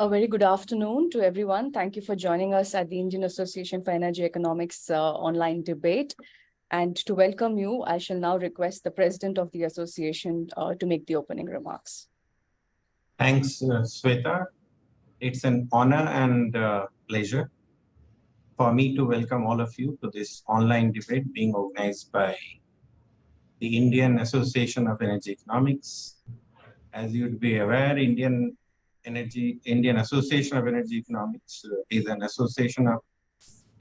A very good afternoon to everyone. Thank you for joining us at the Indian Association for Energy Economics online debate. And to welcome you, I shall now request the President of the Association to make the opening remarks. Thanks, Sweta. It's an honor and pleasure for me to welcome all of you to this online debate being organized by the Indian Association of Energy Economics. As you'd be aware, Indian Association of Energy Economics is an association of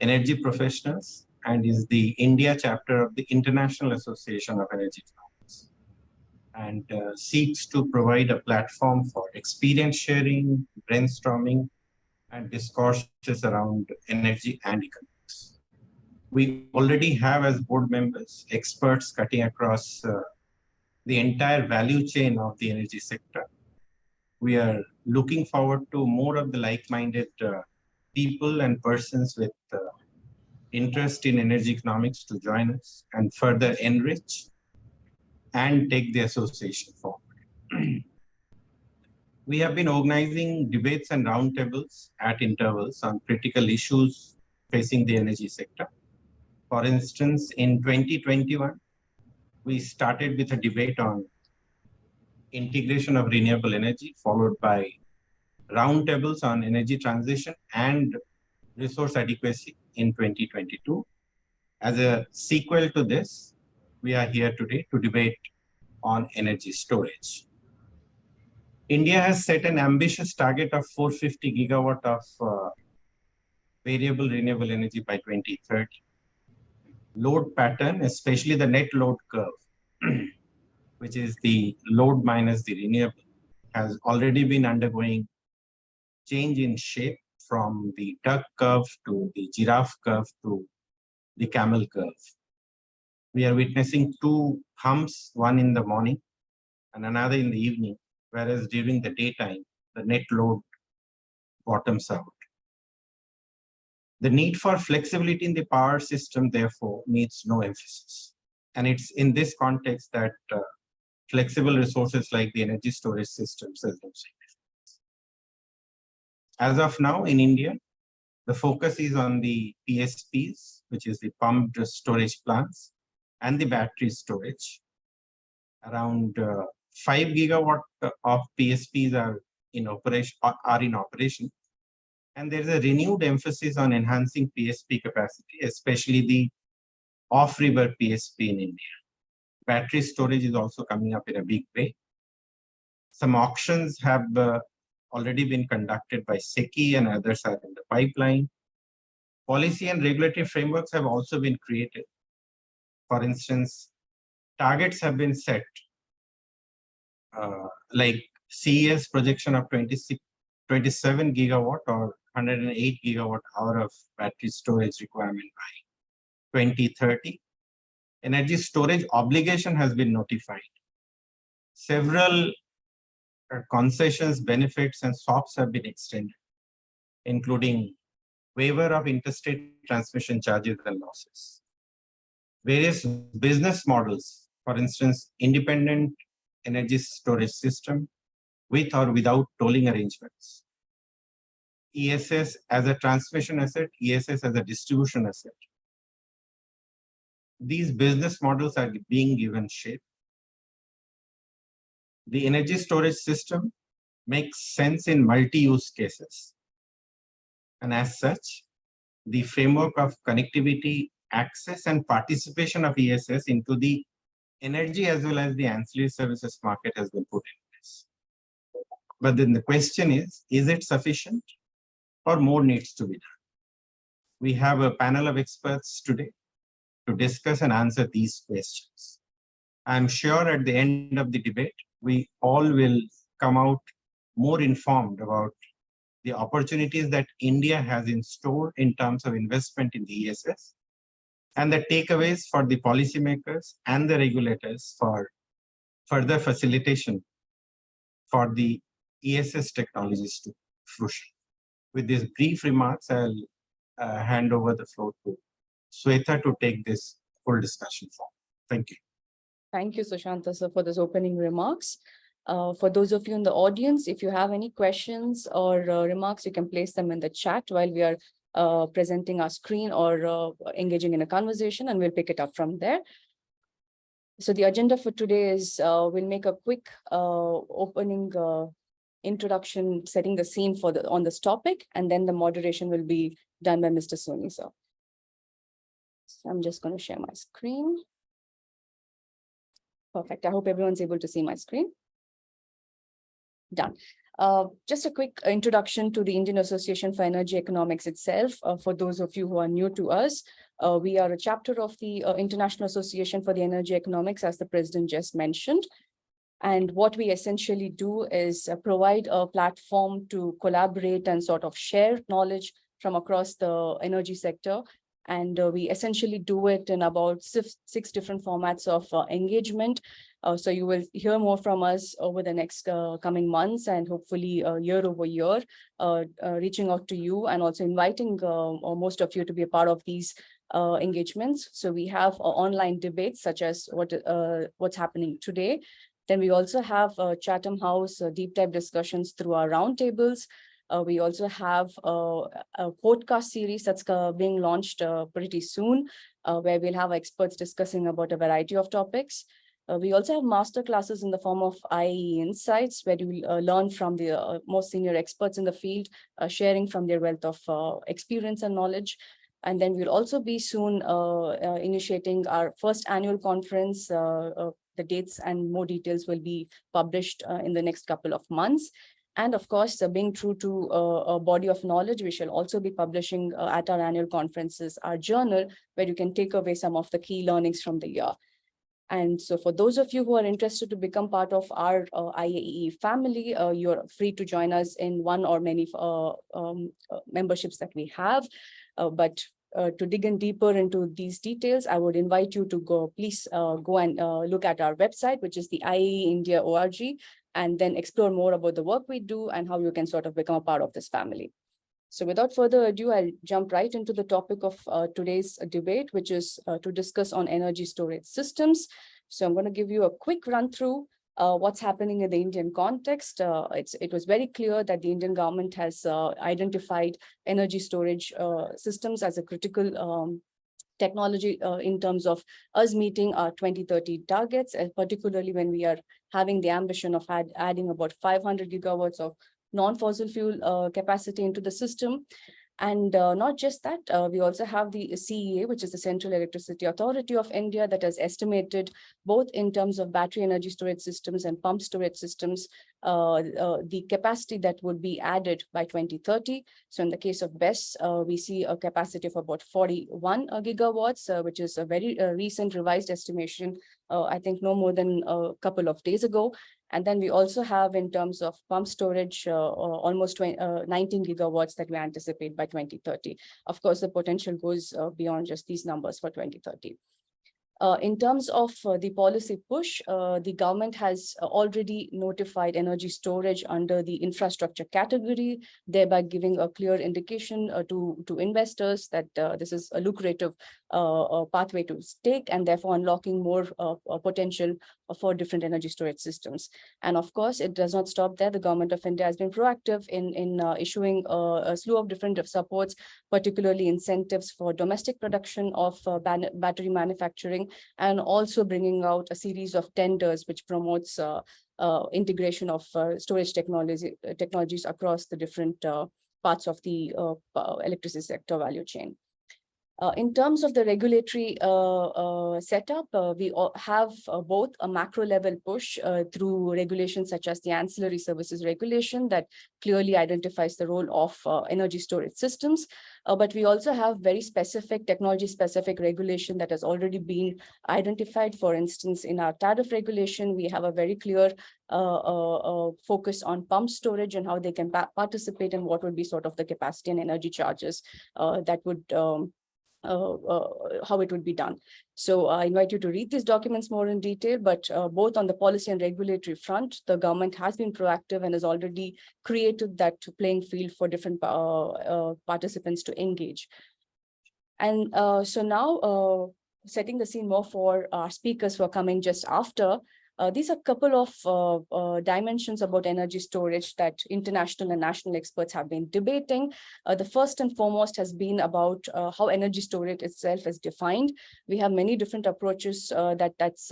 energy professionals and is the India chapter of the International Association of Energy Economics, and seeks to provide a platform for experience sharing, brainstorming, and discourses around energy and economics. We already have as board members experts cutting across the entire value chain of the energy sector. We are looking forward to more of the like-minded people and persons with interest in energy economics to join us and further enrich and take the association forward. We have been organizing debates and roundtables at intervals on critical issues facing the energy sector. For instance, in 2021, we started with a debate on integration of renewable energy, followed by roundtables on energy transition and resource adequacy in 2022. As a sequel to this, we are here today to debate on energy storage. India has set an ambitious target of 450 gigawatt of variable renewable energy by 2030. Load pattern, especially the net load curve, which is the load minus the renewable, has already been undergoing change in shape from the duck curve to the giraffe curve to the camel curve. We are witnessing two humps, one in the morning and another in the evening, whereas during the daytime, the net load bottoms out. The need for flexibility in the power system, therefore, needs no emphasis. And it's in this context that flexible resources like the energy storage systems has no significance. As of now, in India, the focus is on the PSPs, which is the pumped storage plants, and the battery storage. Around 5 gigawatt of PSPs are in operation, and there is a renewed emphasis on enhancing PSP capacity, especially the off-river PSP in India. Battery storage is also coming up in a big way. Some auctions have already been conducted by SECI and others are in the pipeline. Policy and regulatory frameworks have also been created. For instance, targets have been set, like CES projection of 27 gigawatt or 108 gigawatt hour of battery storage requirement by 2030. Energy storage obligation has been notified. Several concessions, benefits, and SOPs have been extended, including waiver of interstate transmission charges and losses. Various business models, for instance, independent energy storage system with or without tolling arrangements. ESS as a transmission asset, ESS as a distribution asset. These business models are being given shape. The energy storage system makes sense in multi-use cases. And as such, the framework of connectivity, access, and participation of ESS into the energy as well as the ancillary services market has been put in place. But then the question is it sufficient or more needs to be done? We have a panel of experts today to discuss and answer these questions. I'm sure at the end of the debate, we all will come out more informed about the opportunities that India has in store in terms of investment in the ESS and the takeaways for the policymakers and the regulators for further facilitation for the ESS technologies to fruition. With these brief remarks, I'll hand over the floor to Sweta to take this full discussion forward. Thank you. Thank you, Sushanta, sir, for those opening remarks. For those of you in the audience, if you have any questions or remarks, you can place them in the chat while we are presenting our screen or engaging in a conversation, and we'll pick it up from there. So the agenda for today is we'll make a quick opening introduction, setting the scene for on this topic, and then the moderation will be done by Mr. Soni, sir. So I'm just going to share my screen. Perfect. I hope everyone's able to see my screen. Done. Just a quick introduction to the Indian Association for Energy Economics itself. For those of you who are new to us, we are a chapter of the International Association for the Energy Economics, as the president just mentioned. And what we essentially do is provide a platform to collaborate and sort of share knowledge from across the energy sector. And we essentially do it in about six different formats of engagement. So you will hear more from us over the next coming months, and hopefully year over year, reaching out to you and also inviting most of you to be a part of these engagements. So we have online debates such as what's happening today. Then we also have Chatham House deep dive discussions through our roundtables. We also have a podcast series that's being launched pretty soon, where we'll have experts discussing about a variety of topics. We also have master classes in the form of I-AEE Insights, where you will learn from the most senior experts in the field, sharing from their wealth of experience and knowledge. And then we'll also be soon initiating our first annual conference. The dates and more details will be published in the next couple of months. And of course, being true to a body of knowledge, we shall also be publishing at our annual conferences our journal, where you can take away some of the key learnings from the year. And so for those of you who are interested to become part of our I-AEE family, you're free to join us in one or many memberships that we have. But to dig in deeper into these details, I would invite you to please go and look at our website, which is the I-AEE India org, and then explore more about the work we do and how you can sort of become a part of this family. So without further ado, I'll jump right into the topic of today's debate, which is to discuss on energy storage systems. So I'm going to give you a quick run through what's happening in the Indian context. It was very clear that the Indian government has identified energy storage systems as a critical technology in terms of us meeting our 2030 targets, and particularly when we are having the ambition of adding about 500 gigawatts of non-fossil fuel capacity into the system. And not just that, we also have the CEA, which is the Central Electricity Authority of India, that has estimated both in terms of battery energy storage systems and pump storage systems, the capacity that would be added by 2030. So in the case of BESS, we see a capacity of about 41 gigawatts, which is a very recent revised estimation, I think no more than a couple of days ago. And then we also have, in terms of pump storage, almost 19 gigawatts that we anticipate by 2030. Of course, the potential goes beyond just these numbers for 2030. In terms of the policy push, the government has already notified energy storage under the infrastructure category, thereby giving a clear indication to investors that this is a lucrative pathway to take, and therefore unlocking more potential for different energy storage systems. And of course, it does not stop there. The government of India has been proactive in issuing a slew of different supports, particularly incentives for domestic production of battery manufacturing, and also bringing out a series of tenders which promotes integration of storage technologies across the different parts of the electricity sector value chain. In terms of the regulatory setup, we have both a macro level push through regulations such as the Ancillary Services Regulation that clearly identifies the role of energy storage systems. But we also have very specific technology-specific regulation that has already been identified. For instance, in our tariff regulation, we have a very clear focus on pump storage and how they can participate, and what would be sort of the capacity and energy charges that would how it would be done. So I invite you to read these documents more in detail, but both on the policy and regulatory front, the government has been proactive and has already created that playing field for different participants to engage. And so now, setting the scene more for our speakers who are coming just after, These are a couple of dimensions about energy storage that international and national experts have been debating. The first and foremost has been about how energy storage itself is defined. We have many different approaches that's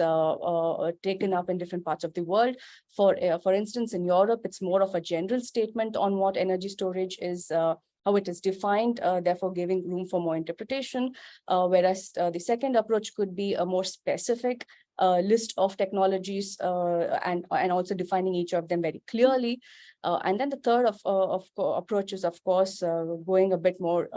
taken up in different parts of the world. For instance, in Europe, it's more of a general statement on what energy storage is, how it is defined, therefore giving room for more interpretation. Whereas the second approach could be a more specific list of technologies and also defining each of them very clearly. And then the third approach is, of course, going a bit more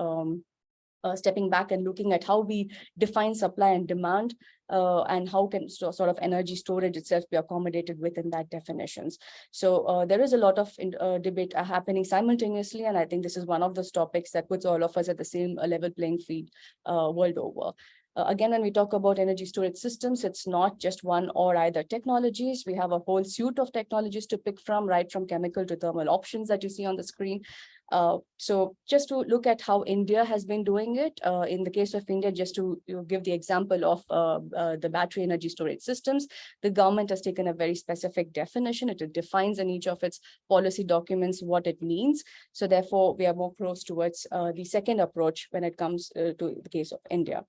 stepping back and looking at how we define supply and demand, and how can sort of energy storage itself be accommodated within that definitions. So there is a lot of debate happening simultaneously, and I think this is one of those topics that puts all of us at the same level playing field world over. Again, when we talk about energy storage systems, it's not just one or either technologies. We have a whole suite of technologies to pick from, right from chemical to thermal options that you see on the screen. So just to look at how India has been doing it, in the case of India, just to give the example of the battery energy storage systems, the government has taken a very specific definition. It defines in each of its policy documents what it means. So therefore, we are more close towards the second approach when it comes to the case of India.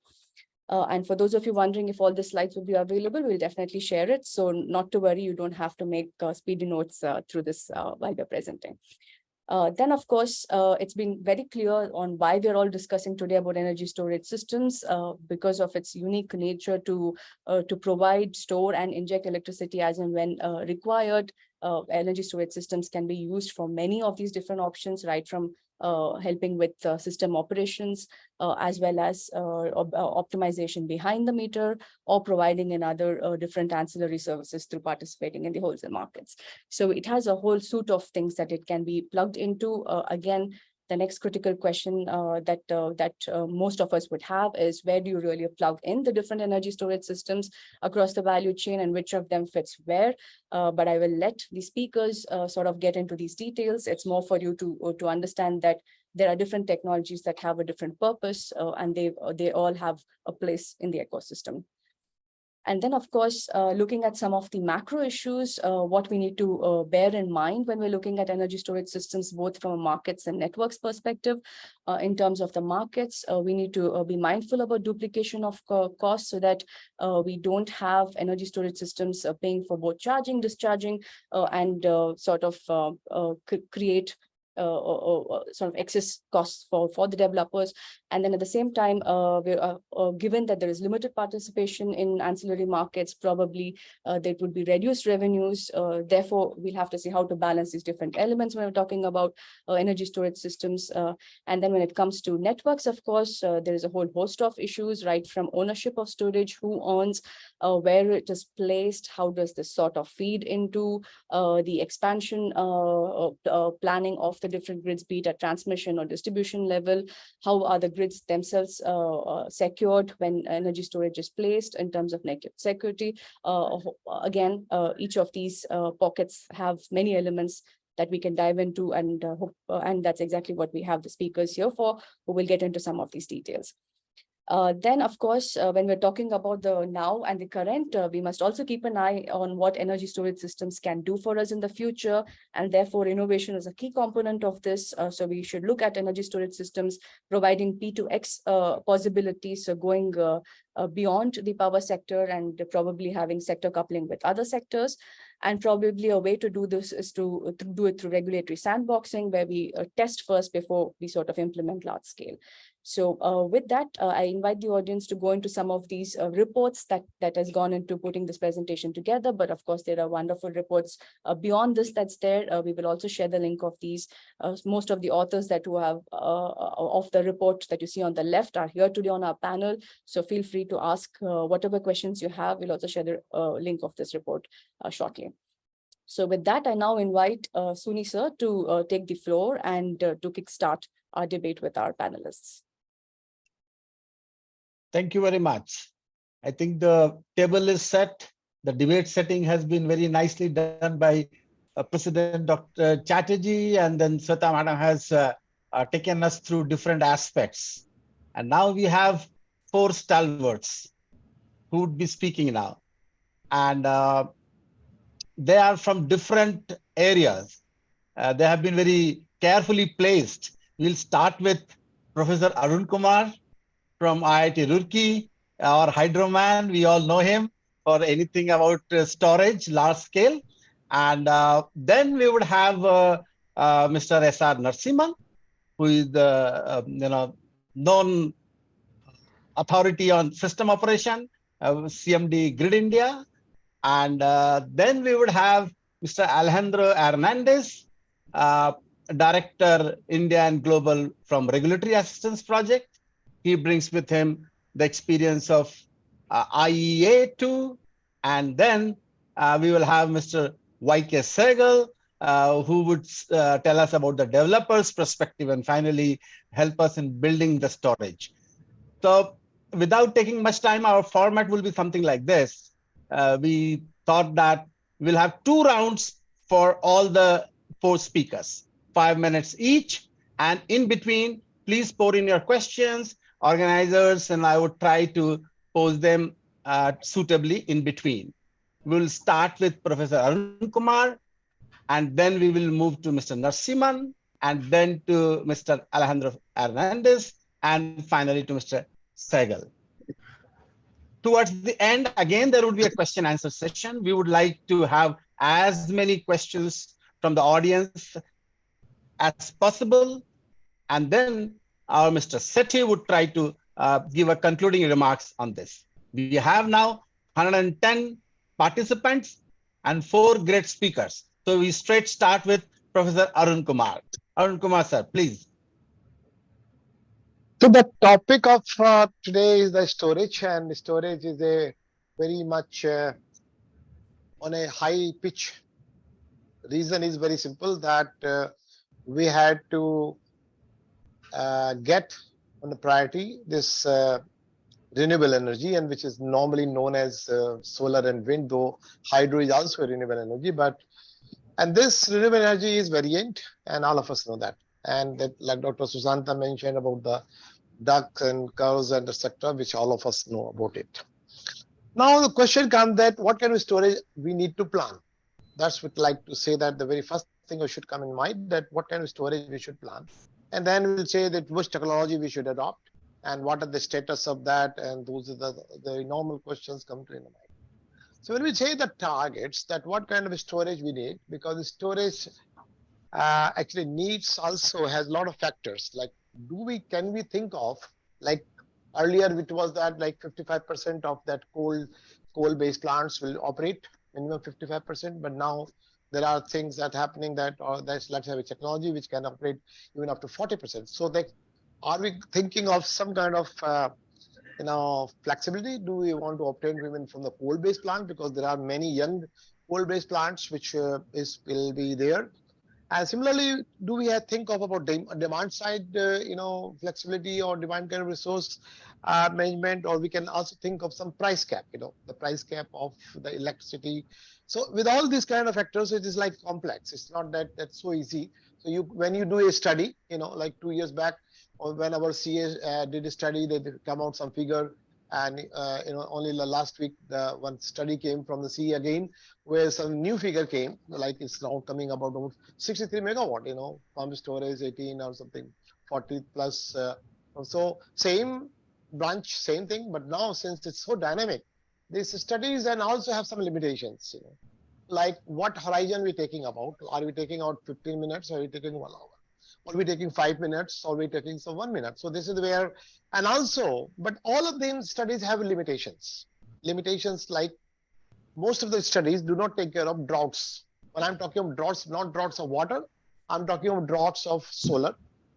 And for those of you wondering if all the slides will be available, we'll definitely share it. So not to worry, you don't have to make speedy notes through this while we're presenting. Then, of course, it's been very clear on why we're all discussing today about energy storage systems, because of its unique nature to provide, store, and inject electricity as and when required. Energy storage systems can be used for many of these different options, right from helping with system operations, as well as optimization behind the meter, or providing another different ancillary services through participating in the wholesale markets. So it has a whole suite of things that it can be plugged into. Again, the next critical question that most of us would have is, where do you really plug in the different energy storage systems across the value chain, and which of them fits where? But I will let the speakers sort of get into these details. It's more for you to understand that there are different technologies that have a different purpose, and they all have a place in the ecosystem. And then, of course, looking at some of the macro issues, what we need to bear in mind when we're looking at energy storage systems, both from a markets and networks perspective. In terms of the markets, we need to be mindful about duplication of costs, so that we don't have energy storage systems paying for both charging, discharging, and sort of create sort of excess costs for the developers. And then at the same time, given that there is limited participation in ancillary markets, probably there would be reduced revenues. Therefore, we'll have to see how to balance these different elements when we're talking about energy storage systems. And then when it comes to networks, of course, there is a whole host of issues, right from ownership of storage, who owns, where it is placed, how does this sort of feed into the expansion planning of the different grids, be it at transmission or distribution level. How are the grids themselves secured when energy storage is placed in terms of network security? Again, each of these pockets have many elements that we can dive into, and that's exactly what we have the speakers here for, who will get into some of these details. Then, of course, when we're talking about the now and the current, we must also keep an eye on what energy storage systems can do for us in the future. And therefore, innovation is a key component of this. So we should look at energy storage systems providing P2X possibilities, so going beyond the power sector and probably having sector coupling with other sectors. And probably a way to do this is to do it through regulatory sandboxing, where we test first before we sort of implement large scale. So with that, I invite the audience to go into some of these reports that has gone into putting this presentation together. But of course, there are wonderful reports beyond this that's there. We will also share the link of these. Most of the authors that who have of the report that you see on the left are here today on our panel. So feel free to ask whatever questions you have. We'll also share the link of this report shortly. So with that, I now invite Suni sir to take the floor and to kickstart our debate with our panelists. Thank you very much. I think the table is set. The debate setting has been very nicely done by President Dr. Chatterjee, and then Sweta Madam has taken us through different aspects. And now we have 4 stalwarts who would be speaking now. And they are from different areas. They have been very carefully placed. We'll start with Professor Arun Kumar from IIT Roorkee, our hydroman. We all know him for anything about storage, large scale. And then we would have Mr. S.R. Narasimhan, who is the known authority on system operation, CMD Grid India. And then we would have Mr. Alejandro Hernandez, Director India and Global from Regulatory Assistance Project. He brings with him the experience of I-AEE too. And then we will have Mr. Y.K. Sehgal, who would tell us about the developer's perspective and finally help us in building the storage. So without taking much time, our format will be something like this. We thought that we'll have 2 rounds for all the 4 speakers, 5 minutes each. And in between, please pour in your questions, organizers, and I would try to pose them suitably in between. We'll start with Professor Arun Kumar, and then we will move to Mr. Narasimhan, and then to Mr. Alejandro Hernandez, and finally to Mr. Sehgal. Towards the end, again, there would be a question answer session. We would like to have as many questions from the audience as possible. And then our Mr. Sethi would try to give a concluding remarks on this. We have now 110 participants and 4 great speakers. So we straight start with Professor Arun Kumar. Arun Kumar, sir, please. So the topic of today is the storage, and storage is a very much on a high pitch. Reason is very simple, that we had to get on the priority this renewable energy, and which is normally known as solar and wind, though hydro is also a renewable energy. And this renewable energy is variant, and all of us know that. And that, like Dr. Susanta mentioned about the ducks and curves and etc., which all of us know about it. Now the question comes that what kind of storage we need to plan. That's what I'd like to say, that the very first thing that should come in mind, that what kind of storage we should plan. And then we'll say that which technology we should adopt and what are the status of that. And those are the normal questions come to in mind. So when we say the targets, that what kind of storage we need, because the storage actually needs also has a lot of factors. Like, can we think of, like earlier it was that like 55% of that coal-based plants will operate, minimum 55%, but now there are things that happening that, or let's have a technology which can operate even up to 40%. So are we thinking of some kind of flexibility? Do we want to obtain women from the coal-based plant, because there are many young coal-based plants which will be there? And similarly, do we think of about demand side, flexibility or demand kind of resource management, or we can also think of some price cap, the price cap of the electricity. So with all these kind of factors, it is like complex. It's not that's so easy. So when you do a study, like 2 years back, or when our CA did a study, they come out some figure. And only last week, one study came from the CE again, where some new figure came, like it's now coming about 63 megawatt, pumped storage 18 or something, 40 plus. So same branch, same thing, but now since it's so dynamic, these studies and also have some limitations, like what horizon we're taking about. Are we taking out 15 minutes, or are we taking 1 hour? Are we taking 5 minutes, or are we taking 1 minute? So this is where, and also, but all of them studies have limitations. Limitations like most of the studies do not take care of droughts. When I'm talking of droughts, not droughts of water, I'm talking of droughts of solar,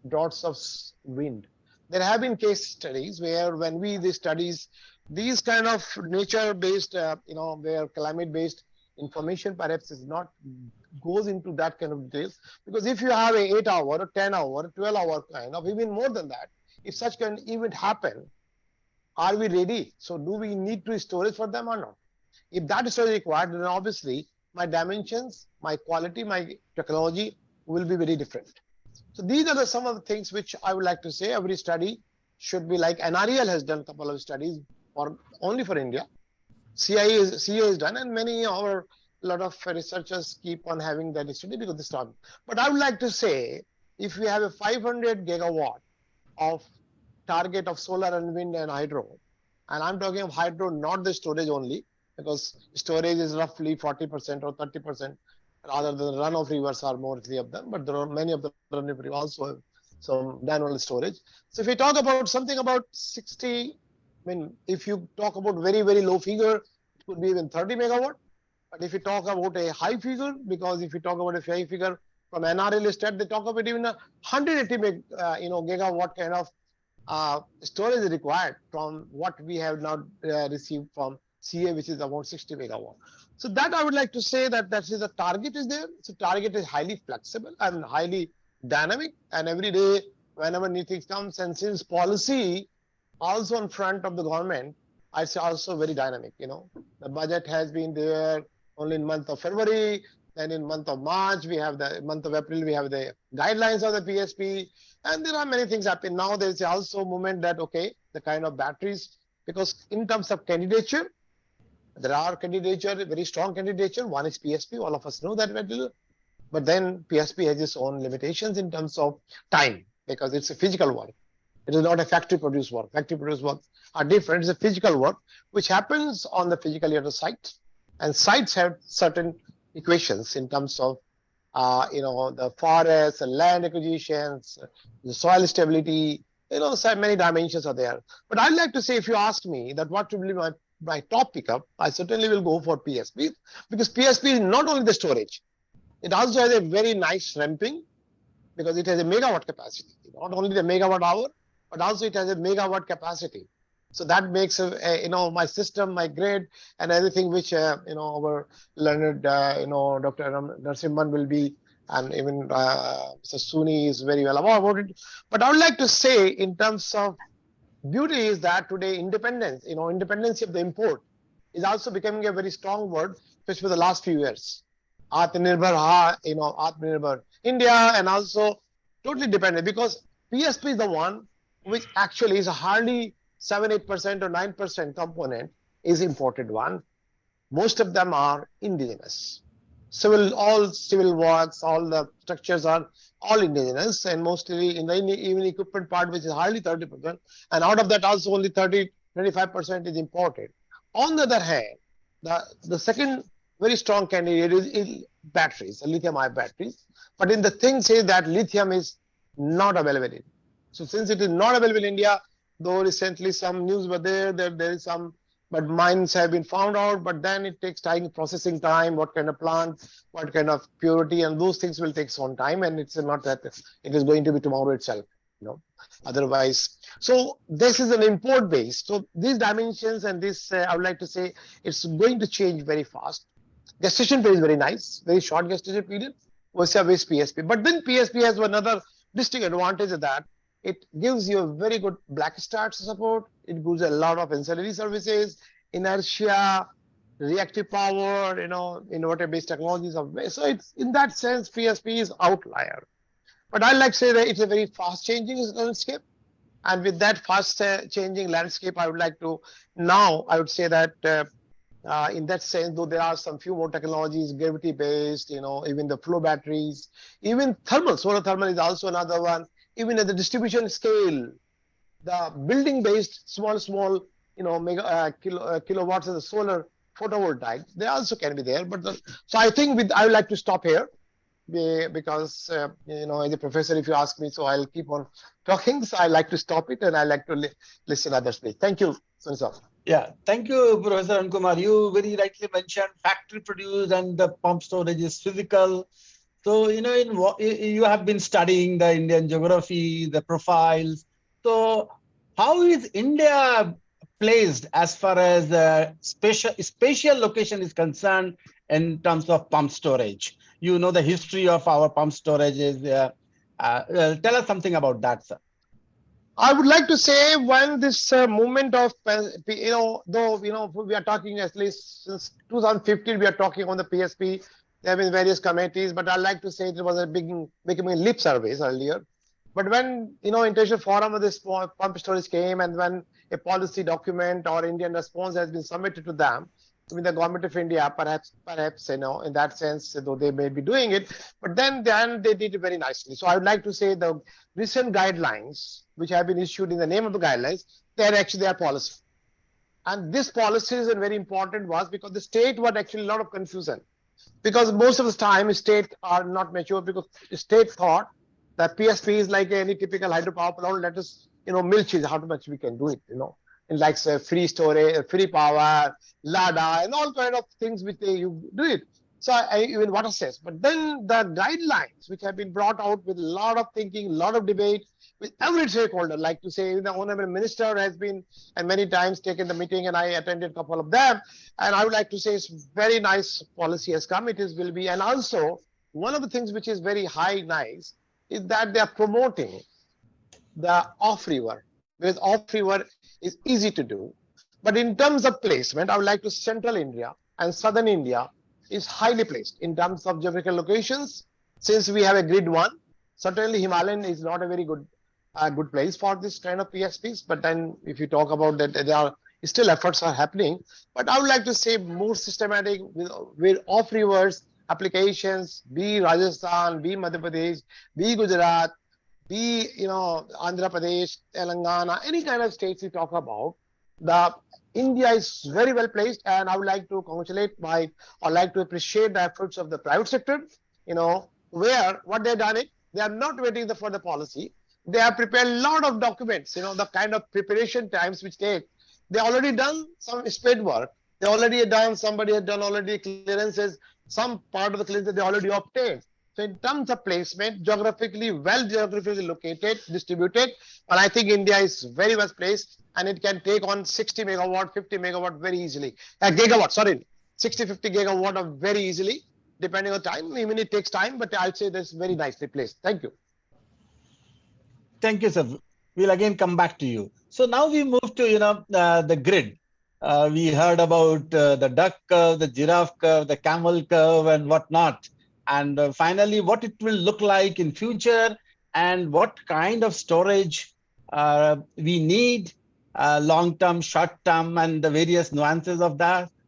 droughts of wind. There have been case studies where when these studies, these kind of nature-based, where climate-based information perhaps is not goes into that kind of details, because if you have a 8 hour or 10 hour, 12 hour kind of, even more than that, if such kind of event happen, are we ready? So do we need to storage for them or not? If that is storage required, then obviously my dimensions, my quality, my technology will be very different. So these are some of the things which I would like to say. Every study should be like NREL has done a couple of studies only for India. CA has done, and many of our a lot of researchers keep on having that study because this time. But I would like to say, if we have a 500 gigawatt of target of solar and wind and hydro, and I'm talking of hydro, not the storage only, because storage is roughly 40% or 30%, rather than the run-off rivers are mostly of them, but there are many of the run-off rivers also have some downwell storage. So if we talk about something about 60, I mean, if you talk about very, very low figure, it could be even 30 megawatt. But if you talk about a high figure, because if you talk about a high figure from NRL stat, they talk about even a 180 gigawatt kind of storage is required from what we have now received from CA, which is about 60 megawatt. So that I would like to say that that is the target is there. So target is highly flexible and highly dynamic, and every day whenever new things comes, and since policy also in front of the government, I say also very dynamic. The budget has been there only in month of February. Then in month of March, we have the month of April, we have the guidelines of the PSP. And there are many things happening. Now there's also movement that, okay, the kind of batteries, because in terms of candidature, there are candidature, very strong candidature. One is PSP, all of us know that very well. But then PSP has its own limitations in terms of time, because it's a physical work. It is not a factory produced work. Factory produced works are different. It's a physical work, which happens on the physical at the site. And sites have certain equations in terms of the forest and land acquisitions, the soil stability, so many dimensions are there. But I'd like to say, if you ask me that what will be my top pickup, I certainly will go for PSP, because PSP is not only the storage, it also has a very nice ramping, because it has a megawatt capacity, not only the megawatt hour, but also it has a megawatt capacity. So that makes my system, my grid, and everything which our learned Dr. Narasimhan will be, and even Mr. Suni is very well about it. But I would like to say, in terms of beauty, is that today independence, independency of the import is also becoming a very strong word, especially for the last few years. Atmanirbhar India, and also totally dependent, because PSP is the one which actually is hardly 7-8% or 9% component is imported one. Most of them are indigenous. All civil works, all the structures are all indigenous, and mostly in the even equipment part, which is hardly 30%, and out of that also only 30-25% is imported. On the other hand, the second very strong candidate is batteries, lithium-ion batteries. But in the thing says that lithium is not available in India. So since it is not available in India, though recently some news were there that there is some, but mines have been found out, but then it takes time, processing time, what kind of plant, what kind of purity, and those things will take some time, and it's not that it is going to be tomorrow itself, otherwise. So this is an import base. So these dimensions and this, I would like to say, it's going to change very fast. Gestation period is very nice, very short gestation period versus PSP. But then PSP has another distinct advantage of that. It gives you a very good black start support. It gives a lot of ancillary services, inertia, reactive power, inverter-based technologies. So it's, in that sense, PSP is outlier. But I like to say that it's a very fast-changing landscape. And with that fast-changing landscape, I would like to now, I would say that in that sense, though there are some few more technologies, gravity-based, even the flow batteries, even thermal, solar thermal is also another one. Even at the distribution scale, the building-based small, kilowatts of the solar photovoltaic, they also can be there. But so I think I would like to stop here, because as a professor, if you ask me, so I'll keep on talking. So I like to stop it, and I like to listen others speak. Thank you, Sunil. Yeah, thank you, Professor Ankumar. You very rightly mentioned factory produced and the pump storage is physical. So, you have been studying the Indian geography, the profiles. So how is India placed as far as the spatial location is concerned in terms of pump storage? You know the history of our pump storage is. Tell us something about that, sir. I would like to say, when this movement of, though, we are talking at least since 2015, we are talking on the PSP. There have been various committees, but I'd like to say there was a becoming lip service earlier. But when, International Forum of this pump storage came, and when a policy document or Indian response has been submitted to them, with the government of India, perhaps, in that sense, though they may be doing it, but then they did it very nicely. So I would like to say the recent guidelines, which have been issued in the name of the guidelines, they are actually their policy. And this policy is very important was because the state was actually a lot of confusion. Because most of the time state are not mature because state thought that PSP is like any typical hydropower plant. Let us, milk it how much we can do it, and like say, free storage, free power, LADA, and all kind of things which you do it. So even water says, but then the guidelines which have been brought out with a lot of thinking, a lot of debate with every stakeholder, like to say the honorable minister has been and many times taken the meeting, and I attended a couple of them. And I would like to say it's very nice policy has come. Will be, and also one of the things which is very nice is that they are promoting the off river, because off river is easy to do. But in terms of placement, I would like to central India and southern India is highly placed in terms of geographical locations. Since we have a grid one, certainly Himalayan is not a very good place for this kind of PSPs. But then if you talk about that, there are still efforts are happening. But I would like to say more systematic with off rivers applications, be Rajasthan, be Madhya Pradesh, be Gujarat, be Andhra Pradesh, Telangana, any kind of states you talk about, the India is very well placed, and I would like to congratulate or like to appreciate the efforts of the private sector. Where what they've done it, they are not waiting for the policy. They have prepared a lot of documents. The kind of preparation times which take. They already done some spade work. They already done. Somebody had done already clearances. Some part of the clearances they already obtained. So in terms of placement, geographically located, distributed, and I think India is very well placed, and it can take on 60 megawatt, 50 megawatt very easily. Gigawatt, sorry, 60, 50 gigawatt of very easily, depending on time. Even it takes time, but I'd say that's very nicely placed. Thank you. Thank you, sir. We'll again come back to you. So now we move to, the grid. We heard about the duck curve, the giraffe curve, the camel curve, and whatnot. And finally, what it will look like in future, and what kind of storage we need, long-term, short-term, and the various nuances of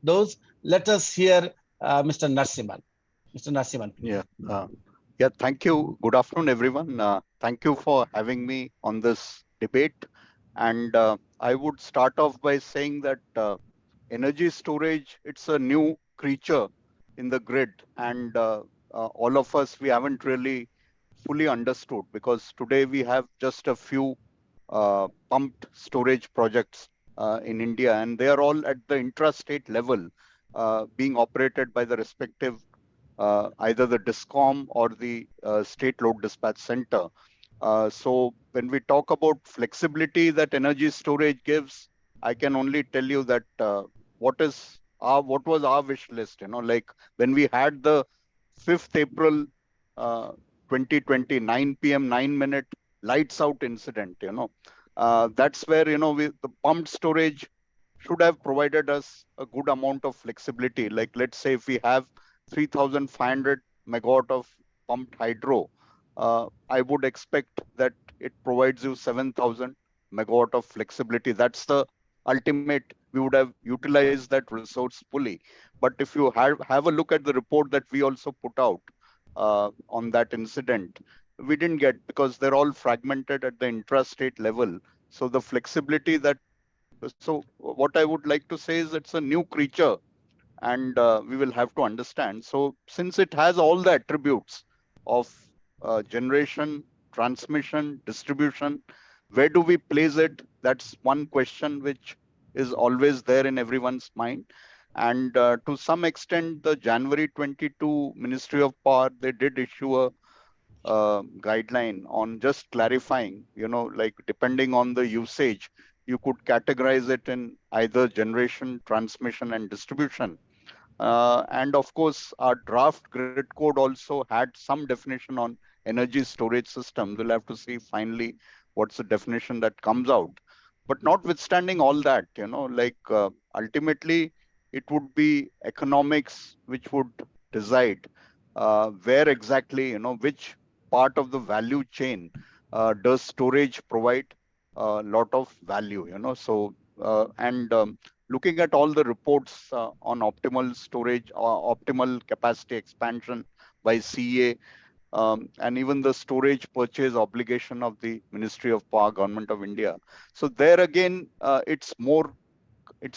those. Let us hear Mr. Narasimhan. Mr. Narasimhan. Yeah, thank you. Good afternoon, everyone. Thank you for having me on this debate. And I would start off by saying that energy storage, it's a new creature in the grid. And all of us, we haven't really fully understood, because today we have just a few pumped storage projects in India, and they are all at the intrastate level, being operated by the respective either the DISCOM or the state load dispatch center. So when we talk about flexibility that energy storage gives, I can only tell you that what was our wish list, like when we had the 5th April 2020, 9 p.m., 9-minute lights out incident, that's where, the pumped storage should have provided us a good amount of flexibility. Like, let's say if we have 3,500 megawatt of pumped hydro, I would expect that it provides you 7,000 megawatt of flexibility. That's the ultimate. We would have utilized that resource fully. But if you have a look at the report that we also put out on that incident, we didn't get, because they're all fragmented at the intrastate level. So the flexibility so what I would like to say is it's a new creature, and we will have to understand. So since it has all the attributes of generation, transmission, distribution, where do we place it? That's one question which is always there in everyone's mind. And to some extent, the January 22 Ministry of Power, they did issue a guideline on just clarifying, like depending on the usage, you could categorize it in either generation, transmission, and distribution. And of course, our draft grid code also had some definition on energy storage systems. We'll have to see finally what's the definition that comes out. But notwithstanding all that, ultimately, it would be economics which would decide where exactly, which part of the value chain does storage provide a lot of value, So, and looking at all the reports on optimal storage or optimal capacity expansion by CEA, and even the storage purchase obligation of the Ministry of Power, Government of India. So there again, it's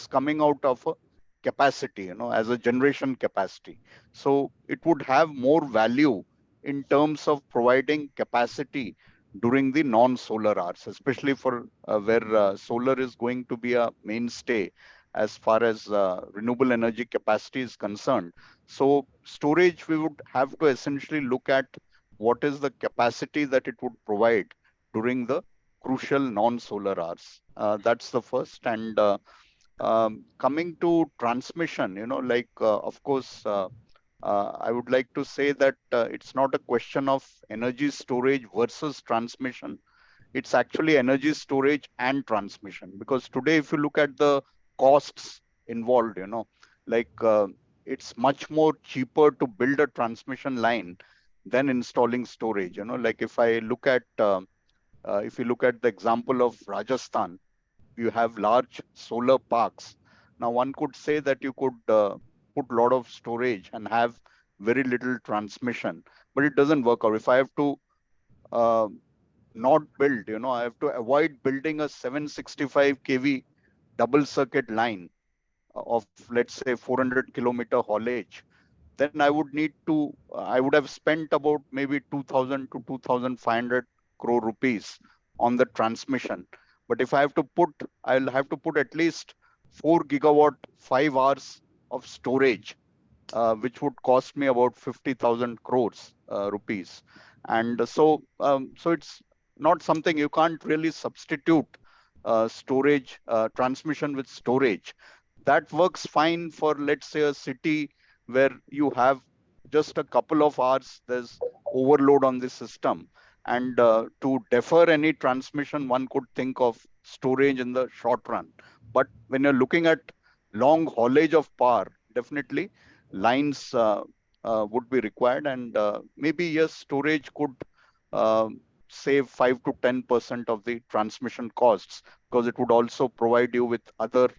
coming out of a capacity, as a generation capacity. So it would have more value in terms of providing capacity during the non-solar hours, especially for where solar is going to be a mainstay as far as renewable energy capacity is concerned. So storage, we would have to essentially look at what is the capacity that it would provide during the crucial non-solar hours. That's the first. And coming to transmission, of course, I would like to say that it's not a question of energy storage versus transmission. It's actually energy storage and transmission. Because today, if you look at the costs involved, like it's much more cheaper to build a transmission line than installing storage. Like if you look at the example of Rajasthan, you have large solar parks. Now, one could say that you could put a lot of storage and have very little transmission, but it doesn't work out. If I have to uh, not build, I have to avoid building a 765 kV double circuit line of, let's say, 400-kilometer haulage, then I would have spent about maybe 2,000 to 2,500 crore rupees on the transmission. But if I'll have to put at least 4 gigawatt, 5 hours of storage, which would cost me about 50,000 crores rupees. And so it's not something you can't really substitute storage, transmission with storage. That works fine for, let's say, a city where you have just a couple of hours, there's overload on the system. And to defer any transmission, one could think of storage in the short run. But when you're looking at long haulage of power, definitely lines would be required. And maybe, yes, storage could uh, save 5 to 10% of the transmission costs, because it would also provide you with other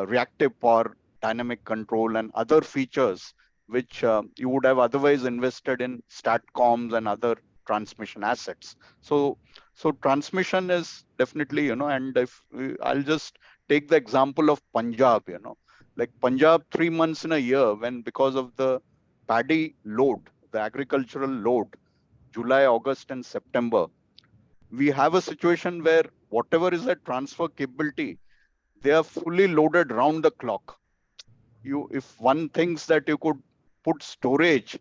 reactive power, dynamic control, and other features which you would have otherwise invested in statcoms and other transmission assets. So transmission is definitely, and I'll just take the example of Punjab, like Punjab, 3 months in a year, when because of the paddy load, the agricultural load, July, August, and September, we have a situation where whatever is a transfer capability, they are fully loaded round the clock. If one thinks that you could put storage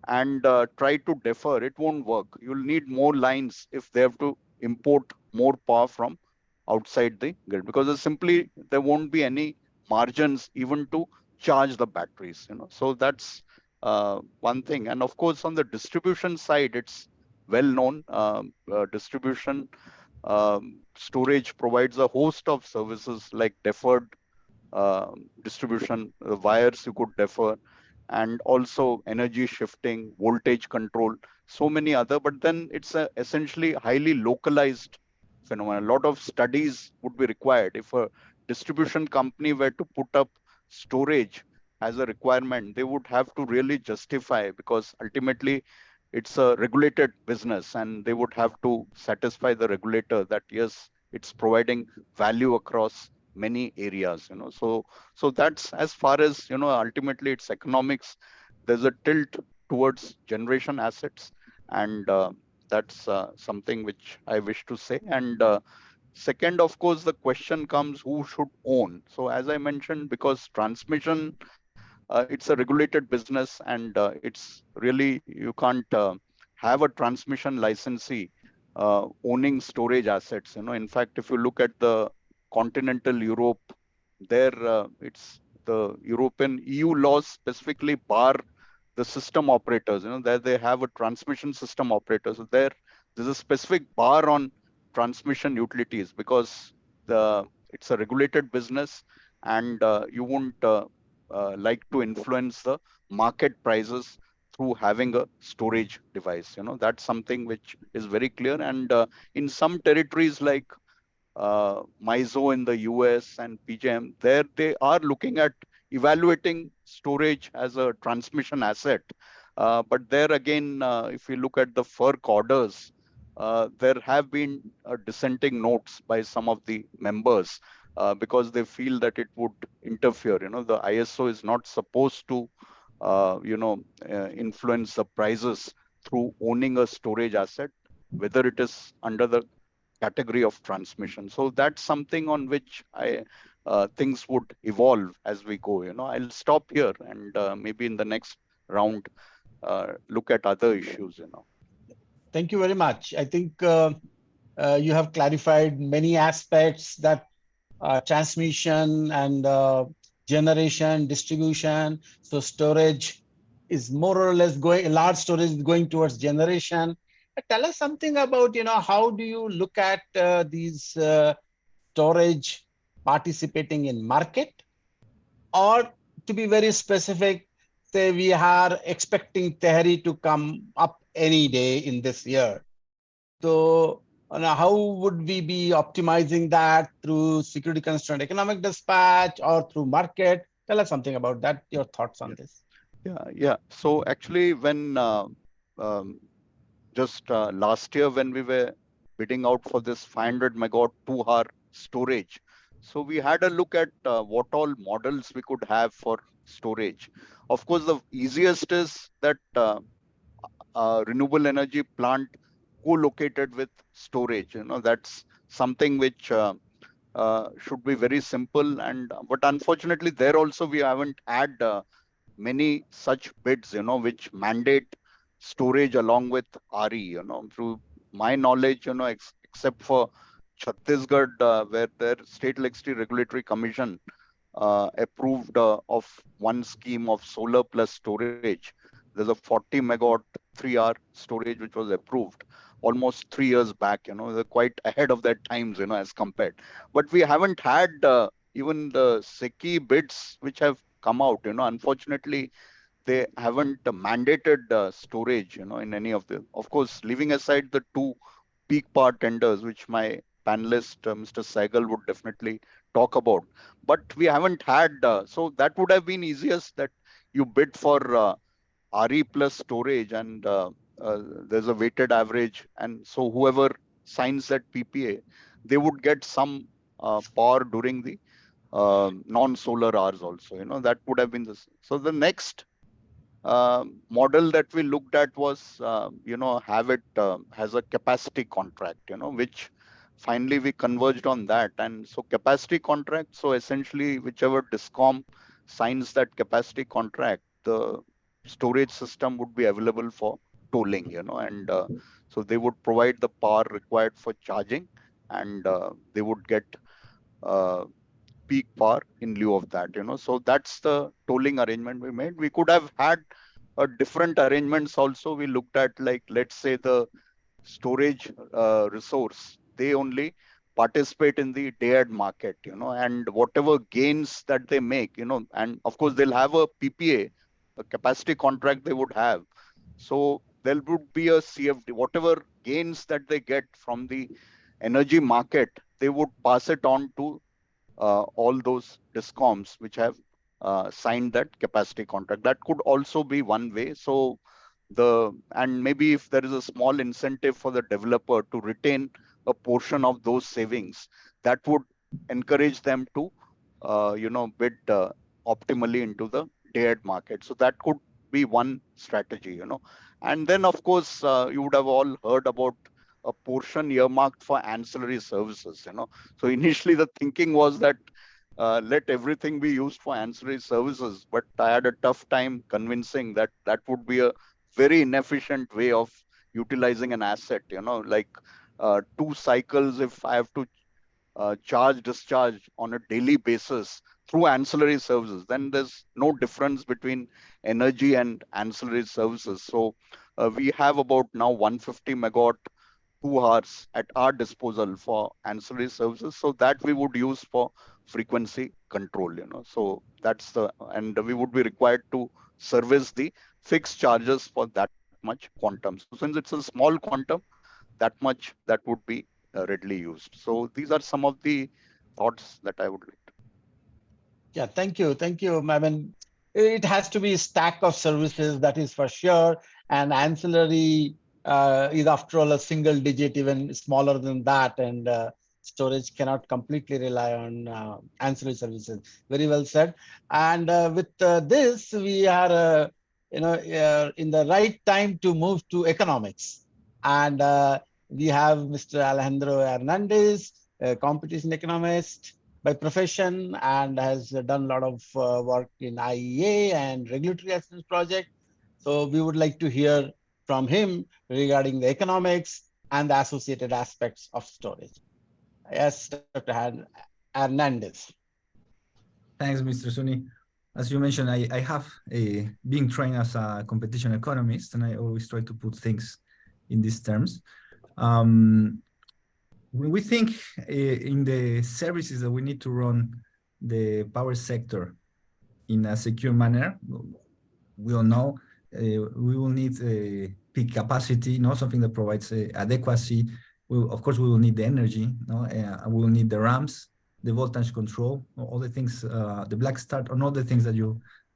and try to defer, it won't work. You'll need more lines if they have to import more power from outside the grid, because simply there won't be any margins even to charge the batteries. So that's one thing. And of course, on the distribution side, it's well known. Distribution storage provides a host of services like deferred distribution, wires you could defer, and also energy shifting, voltage control, so many other. But then it's a essentially highly localized phenomenon. A lot of studies would be required. If a distribution company were to put up storage as a requirement, they would have to really justify, because ultimately it's a regulated business, and they would have to satisfy the regulator that yes, it's providing value across many areas. So that's as far as ultimately it's economics. There's a tilt towards generation assets, and that's something which I wish to say. And second, of course, the question comes, who should own? So as I mentioned, because transmission, it's a regulated business, and it's really, you can't have a transmission licensee owning storage assets. In fact, if you look at the continental Europe, there it's the European EU laws specifically bar the system operators, there they have a transmission system operator. So there's a specific bar on transmission utilities, because it's a regulated business, and you won't like to influence the market prices through having a storage device. That's something which is very clear. And in some territories like MISO in the US and PJM, there they are looking at evaluating storage as a transmission asset. But there again, if you look at the FERC orders, there have been dissenting notes by some of the members because they feel that it would interfere. The ISO is not supposed to, influence the prices through owning a storage asset, whether it is under the category of transmission. So that's something on which things would evolve as we go. I'll stop here and maybe in the next round look at other issues. Thank you very much. I think you have clarified many aspects that transmission and generation, distribution. So storage is more or less going, large storage is going towards generation. Tell us something about, how do you look at these storage participating in market? Or to be very specific, say we are expecting Tehri to come up any day in this year. So how would we be optimizing that through security constraint economic dispatch or through market? Tell us something about that, your thoughts on this. Yeah. So actually, when just last year, when we were bidding out for this 500 megawatt 2-hour storage, so we had a look at what all models we could have for storage. Of course, the easiest is that renewable energy plant co-located with storage. That's something which should be very simple. But unfortunately, there also we haven't had many such bids, which mandate storage along with RE. Through my knowledge, except for Chhattisgarh, where their State Electricity Regulatory Commission approved of one scheme of solar plus storage. There's a 40 megawatt 3-hour storage which was approved almost 3 years back. They're quite ahead of their times, as compared. But we haven't had even the SECI bids which have come out. Unfortunately, they haven't mandated storage, in any of them. Of course, leaving aside the two peak power tenders, which my panelist, Mr. Saigal, would definitely talk about. But we haven't had, so that would have been easiest, that you bid for RE plus storage and there's a weighted average. And so whoever signs that PPA, they would get some power during the non-solar hours also. That would have been this. So the next model that we looked at was, have it has a capacity contract, which finally we converged on that. And so capacity contract, so essentially whichever DISCOM signs that capacity contract, the storage system would be available for tolling, and so they would provide the power required for charging, and they would get peak power in lieu of that. So that's the tolling arrangement we made. We could have had different arrangements also. We looked at, like, let's say the storage resource, they only participate in the day-ahead market, and whatever gains that they make, and of course they'll have a PPA, a capacity contract they would have. So there would be a CFD, whatever gains that they get from the energy market, they would pass it on to all those DISCOMs which have signed that capacity contract. That could also be one way. So and maybe if there is a small incentive for the developer to retain a portion of those savings, that would encourage them to bid optimally into the day-ahead market. So that could be one strategy. And then of course you would have all heard about a portion earmarked for ancillary services. So initially the thinking was that let everything be used for ancillary services, but I had a tough time convincing that that would be a very inefficient way of utilizing an asset. Like 2 cycles, if I have to charge discharge on a daily basis through ancillary services, then there's no difference between energy and ancillary services. So we have about now 150 megawatt 2 hours at our disposal for ancillary services, so that we would use for frequency control. So that's and we would be required to service the fixed charges for that much quantum. So since it's a small quantum, that much that would be readily used. So these are some of the thoughts that I would like to. Yeah, thank you. Thank you. I mean, it has to be a stack of services, that is for sure. And ancillary is, after all, a single digit, even smaller than that. And storage cannot completely rely on ancillary services. Very well said. And with this, we are, in the right time to move to economics. And we have Mr. Alejandro Hernandez, a competition economist by profession, and has done a lot of work in I-AEE and regulatory assistance project. So we would like to hear from him regarding the economics and the associated aspects of storage. Yes, Dr. Hernandez. Thanks, Mr. Suni. As you mentioned, I have been trained as a competition economist, and I always try to put things in these terms. When we think in the services that we need to run the power sector in a secure manner, we all know we will need peak capacity, something that provides adequacy. Of course, we will need the energy, we will need the ramps, the voltage control, all the things, the black start, and all the things that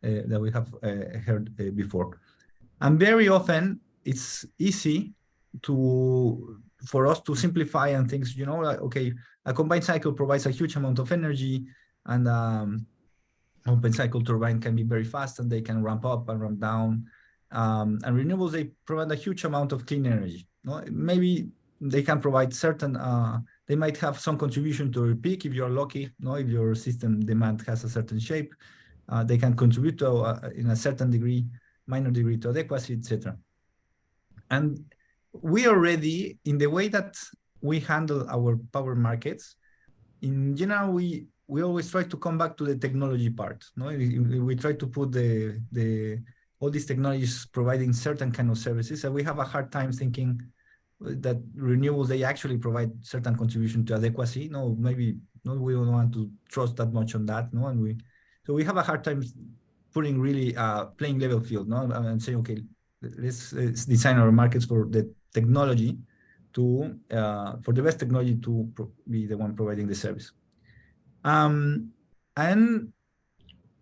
that we have heard before. And very often, it's easy for us to simplify and things, like, okay, a combined cycle provides a huge amount of energy, and open cycle turbine can be very fast and they can ramp up and ramp down. And renewables, they provide a huge amount of clean energy. Maybe they can provide certain, they might have some contribution to your peak if you're lucky, if your system demand has a certain shape. They can contribute to, in a certain degree, minor degree to adequacy, etc. And we already, in the way that we handle our power markets, in general, we always try to come back to the technology part. We try to put all these technologies providing certain kind of services, and we have a hard time thinking that renewables, they actually provide certain contribution to adequacy. Maybe we don't want to trust that much on that. So we have a hard time putting really playing level field, and saying, okay, let's design our markets for the technology for the best technology to be the one providing the service. And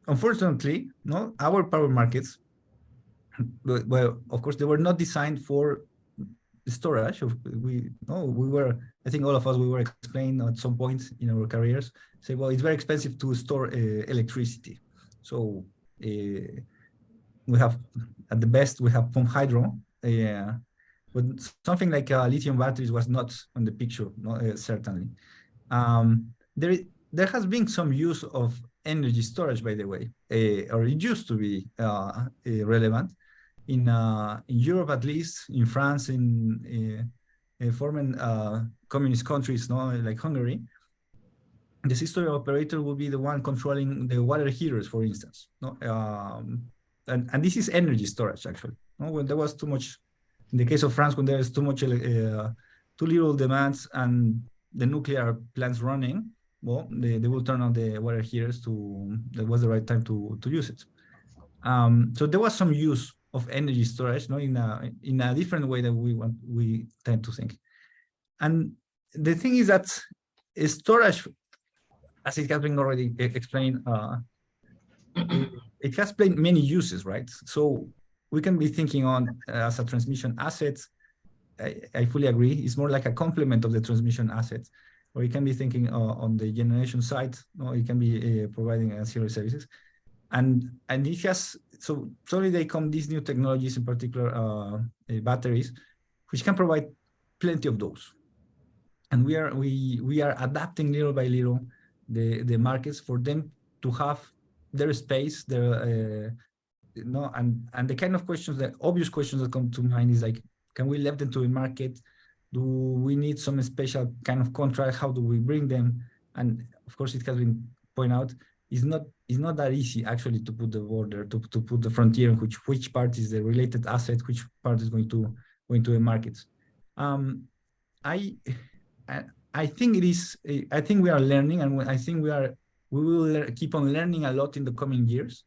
unfortunately, our power markets, well, of course, they were not designed for storage. I think all of us, we were explained at some point in our careers, say, well, it's very expensive to store electricity. So we have, at the best, we have pump hydro. But something like lithium batteries was not on the picture, certainly. There has been some use of energy storage, by the way, or it used to be relevant in Europe, at least, in France, in former communist countries, like Hungary. The system operator will be the one controlling the water heaters, for instance. And this is energy storage, actually. When there was too much, in the case of France, when there is too little demands and the nuclear plants running, well, they will turn on the water heaters that was the right time to use it. So there was some use of energy storage, in a different way that we tend to think. And the thing is that storage, as it has been already explained, it has played many uses, right? So we can be thinking on as a transmission asset. I fully agree. It's more like a complement of the transmission asset, or you can be thinking on the generation side. It can be providing ancillary services, and it has. So slowly they come these new technologies, in particular batteries, which can provide plenty of those. And we are adapting little by little the markets for them to have their space, and the kind of questions, the obvious questions that come to mind is like, can we let them to the market? Do we need some special kind of contract? How do we bring them? And of course, it has been pointed out, it's not that easy actually to put the border, to put the frontier, which part is the related asset, which part is going to the markets. I think it is. I think we are learning, and I think we will keep on learning a lot in the coming years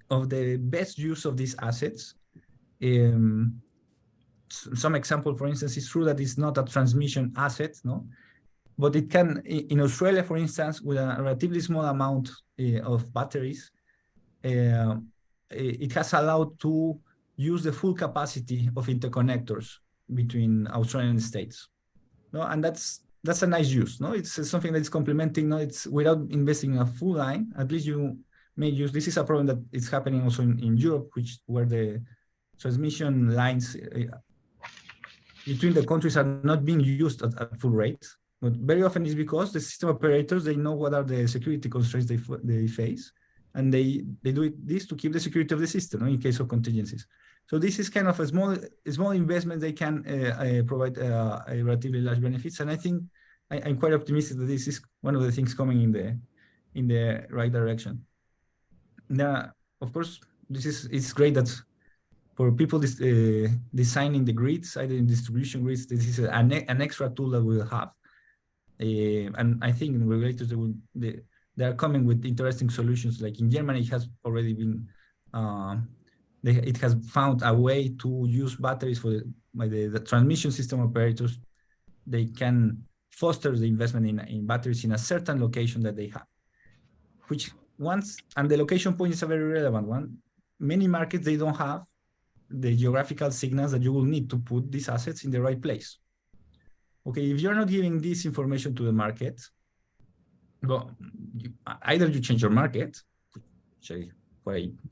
of the best use of these assets. some example, for instance, it's true that it's not a transmission asset, no, but it can, in Australia, for instance, with a relatively small amount of batteries, it has allowed to use the full capacity of interconnectors between Australian states. No, and that's a nice use. No, it's something that is complementing. No, it's without investing in a full line. At least you may use. This is a problem that is happening also in Europe, where the transmission lines between the countries are not being used at full rate. But very often it's because the system operators, they know what are the security constraints they face, and they do this to keep the security of the system, no, in case of contingencies. So this is kind of a small investment. They can provide a relatively large benefits, and I think I'm quite optimistic that this is one of the things coming in the right direction. Now, of course, it's great that for people designing the grids, either in distribution grids, this is an extra tool that we'll have. And I think regulators, they are coming with interesting solutions. Like in Germany, it has already been, it has found a way to use batteries for the transmission system operators. They can foster the investment in batteries in a certain location that they have, and the location point is a very relevant one. Many markets, they don't have the geographical signals that you will need to put these assets in the right place. Okay, if you're not giving this information to the market, well, either you change your market, which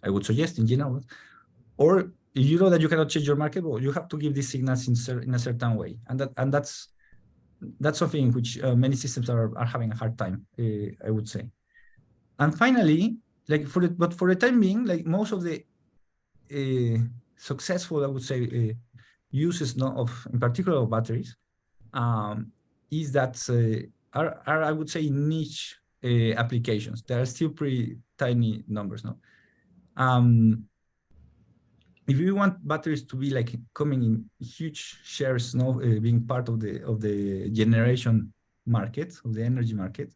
I would suggest in general, or if you know that you cannot change your market, well, you have to give these signals in a certain way, and that's something which many systems are having a hard time, I would say. And finally, like for the time being, like most of the successful, I would say, uses in particular of batteries, is that are I would say niche applications. There are still pretty tiny numbers, no. If you want batteries to be like coming in huge shares, no, being part of the generation market, of the energy market,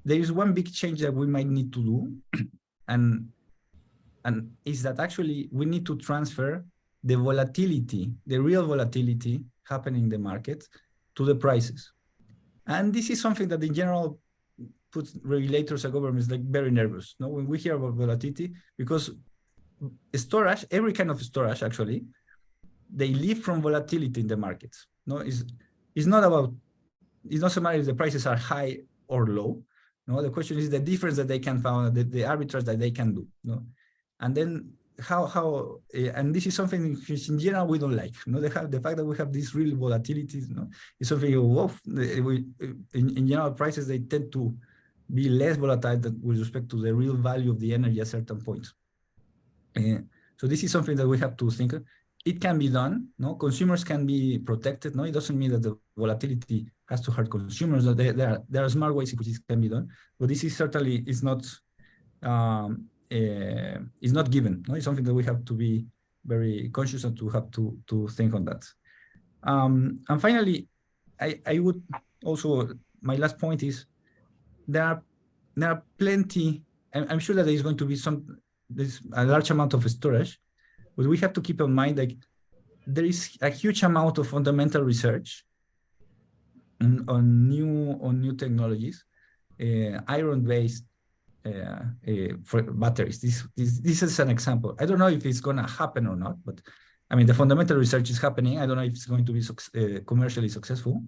there is one big change that we might need to do, and is that actually we need to transfer the volatility, the real volatility happening in the market, to the prices. And this is something that in general puts regulators and governments like very nervous, no, when we hear about volatility, because storage, every kind of storage actually, they live from volatility in the markets. No, it's not so much if the prices are high or low. No, the question is the difference that they can find, the arbitrage that they can do. No, and then how and this is something which in general we don't like. No, the fact that we have these real volatilities, no, is something in general prices, they tend to be less volatile with respect to the real value of the energy at certain points. So this is something that we have to think of. It can be done. No, consumers can be protected. No, it doesn't mean that the volatility has to hurt consumers. There are smart ways in which this can be done, but this is certainly is not given. No, it's something that we have to be very conscious and to have to think on that. And finally, I would also, my last point is there are plenty. I'm sure that there is going to be there's a large amount of storage, but we have to keep in mind that there is a huge amount of fundamental research on new technologies, iron-based for batteries. This is an example. I don't know if it's going to happen or not, but I mean the fundamental research is happening. I don't know if it's going to be commercially successful.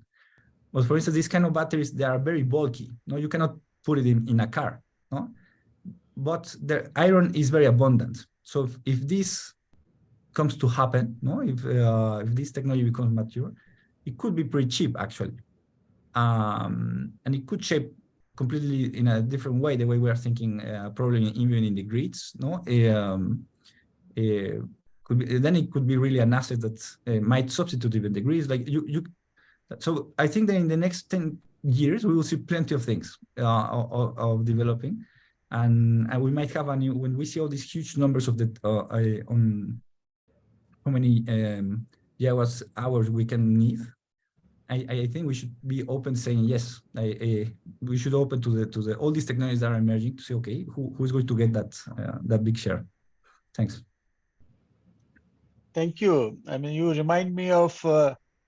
But for instance, these kind of batteries, they are very bulky. No, you cannot put it in a car. No, but the iron is very abundant. So if this comes to happen, no, if this technology becomes mature, it could be pretty cheap actually, and it could shape completely in a different way the way we are thinking, probably even in the grids. No, then it could be really an asset that might substitute even the grids. Like so I think that in the next 10 years we will see plenty of things of developing. And we might have when we see all these huge numbers of on how many gigawatt hours we can need, I think we should be open saying yes. We should open to all these technologies that are emerging to say, okay, who's going to get that big share? Thanks. Thank you. I mean, you remind me of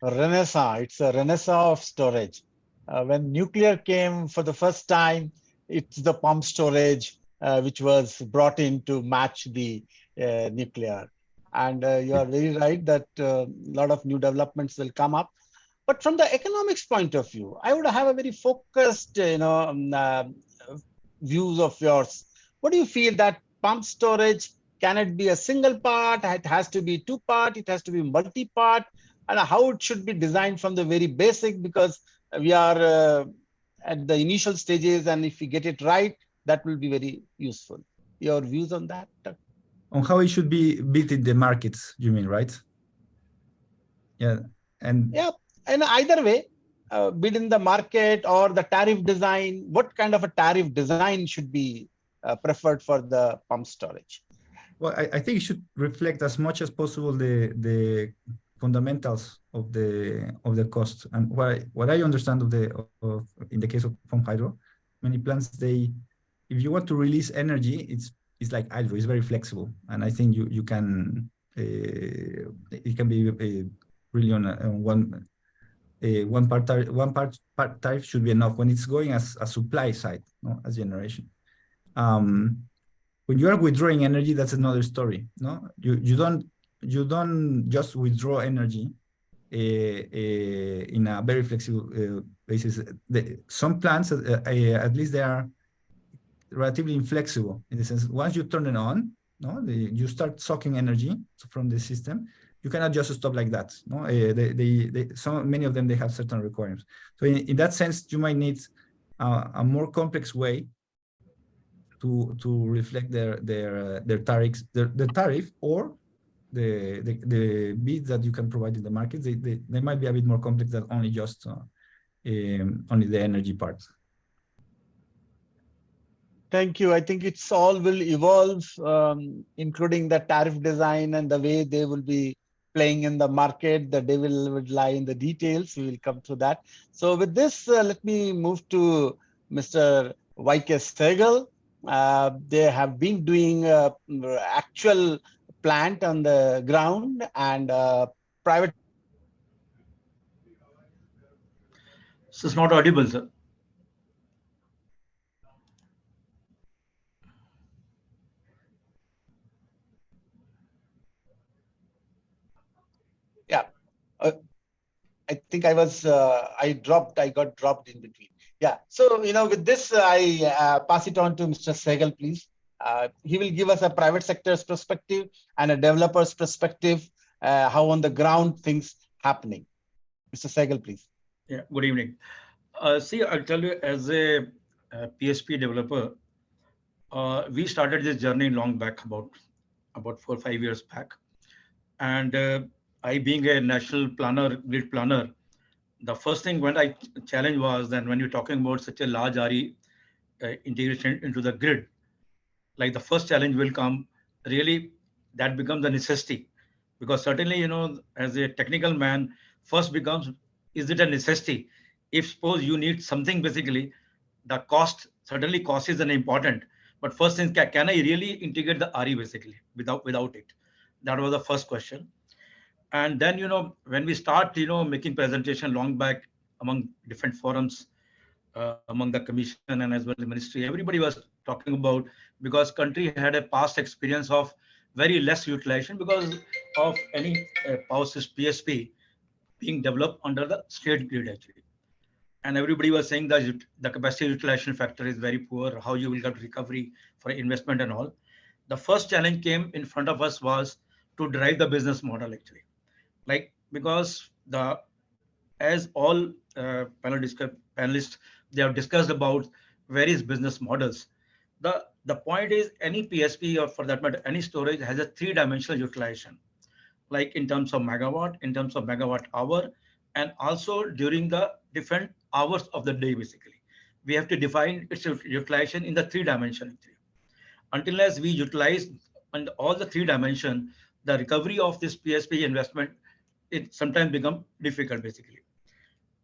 Renaissance. It's a Renaissance of storage. When nuclear came for the first time, it's the pump storage which was brought in to match the nuclear. And you are very right that a lot of new developments will come up. But from the economics point of view, I would have a very focused, views of yours. What do you feel that pump storage, can it be a single part? It has to be two part. It has to be multi-part. And how it should be designed from the very basic, because we are at the initial stages, and if we get it right, that will be very useful. Your views on that? On how it should be built in the markets, you mean, right? Yeah, and yeah, and either way, bid in the market or the tariff design, what kind of a tariff design should be preferred for the pump storage? Well, I think it should reflect as much as possible the fundamentals of the cost. And what I understand of in the case of pump hydro, many plants, if you want to release energy, it's like hydro, it's very flexible, and I think you can it can be really on one part tariff should be enough when it's going as a supply side, no, as generation. When you are withdrawing energy, that's another story. No, you don't just withdraw energy in a very flexible basis. Some plants, at least they are relatively inflexible in the sense, once you turn it on, no, you start sucking energy from the system. You cannot just stop like that. No, many of them, they have certain requirements. So in that sense, you might need a more complex way to reflect their tariffs, the tariff, or the bids that you can provide in the market. They might be a bit more complex than only just only the energy part. Thank you. I think it's all will evolve, including the tariff design and the way they will be playing in the market. The devil would lie in the details. We will come to that. So with this, let me move to Mr. Y.K. Sehgal. They have been doing actual plant on the ground and private. So it's not audible, sir. Yeah, I think I got dropped in between. Yeah, so with this, I pass it on to Mr. Sehgal, please. He will give us a private sector's perspective and a developer's perspective, how on the ground things happening. Mr. Sehgal, please. Yeah, good evening. See, I'll tell you, as a PSP developer, we started this journey long back, about 4 or 5 years back. And I, being a national planner, grid planner, the first thing when I challenge was that when you're talking about such a large RE integration into the grid, like the first challenge will come, really that becomes a necessity. Because certainly, as a technical man, first becomes, is it a necessity? If suppose you need something, basically, the cost, certainly cost is an important, but first thing, can I really integrate the RE basically without it? That was the first question. And then, when we start, making presentation long back among different forums, among the commission and as well as the ministry, everybody was talking about, because country had a past experience of very less utilization because of any power system PSP being developed under the state grid actually. And everybody was saying that the capacity utilization factor is very poor, how you will get recovery for investment and all. The first challenge came in front of us was to drive the business model actually. Like, because as all panelists, they have discussed about various business models. The point is, any PSP, or for that matter, any storage, has a 3-dimensional utilization, like in terms of megawatt, in terms of megawatt hour, and also during the different hours of the day, basically. We have to define its utilization in the 3-dimension. Until as we utilize on all the 3 dimensions, the recovery of this PSP investment, it sometimes becomes difficult, basically.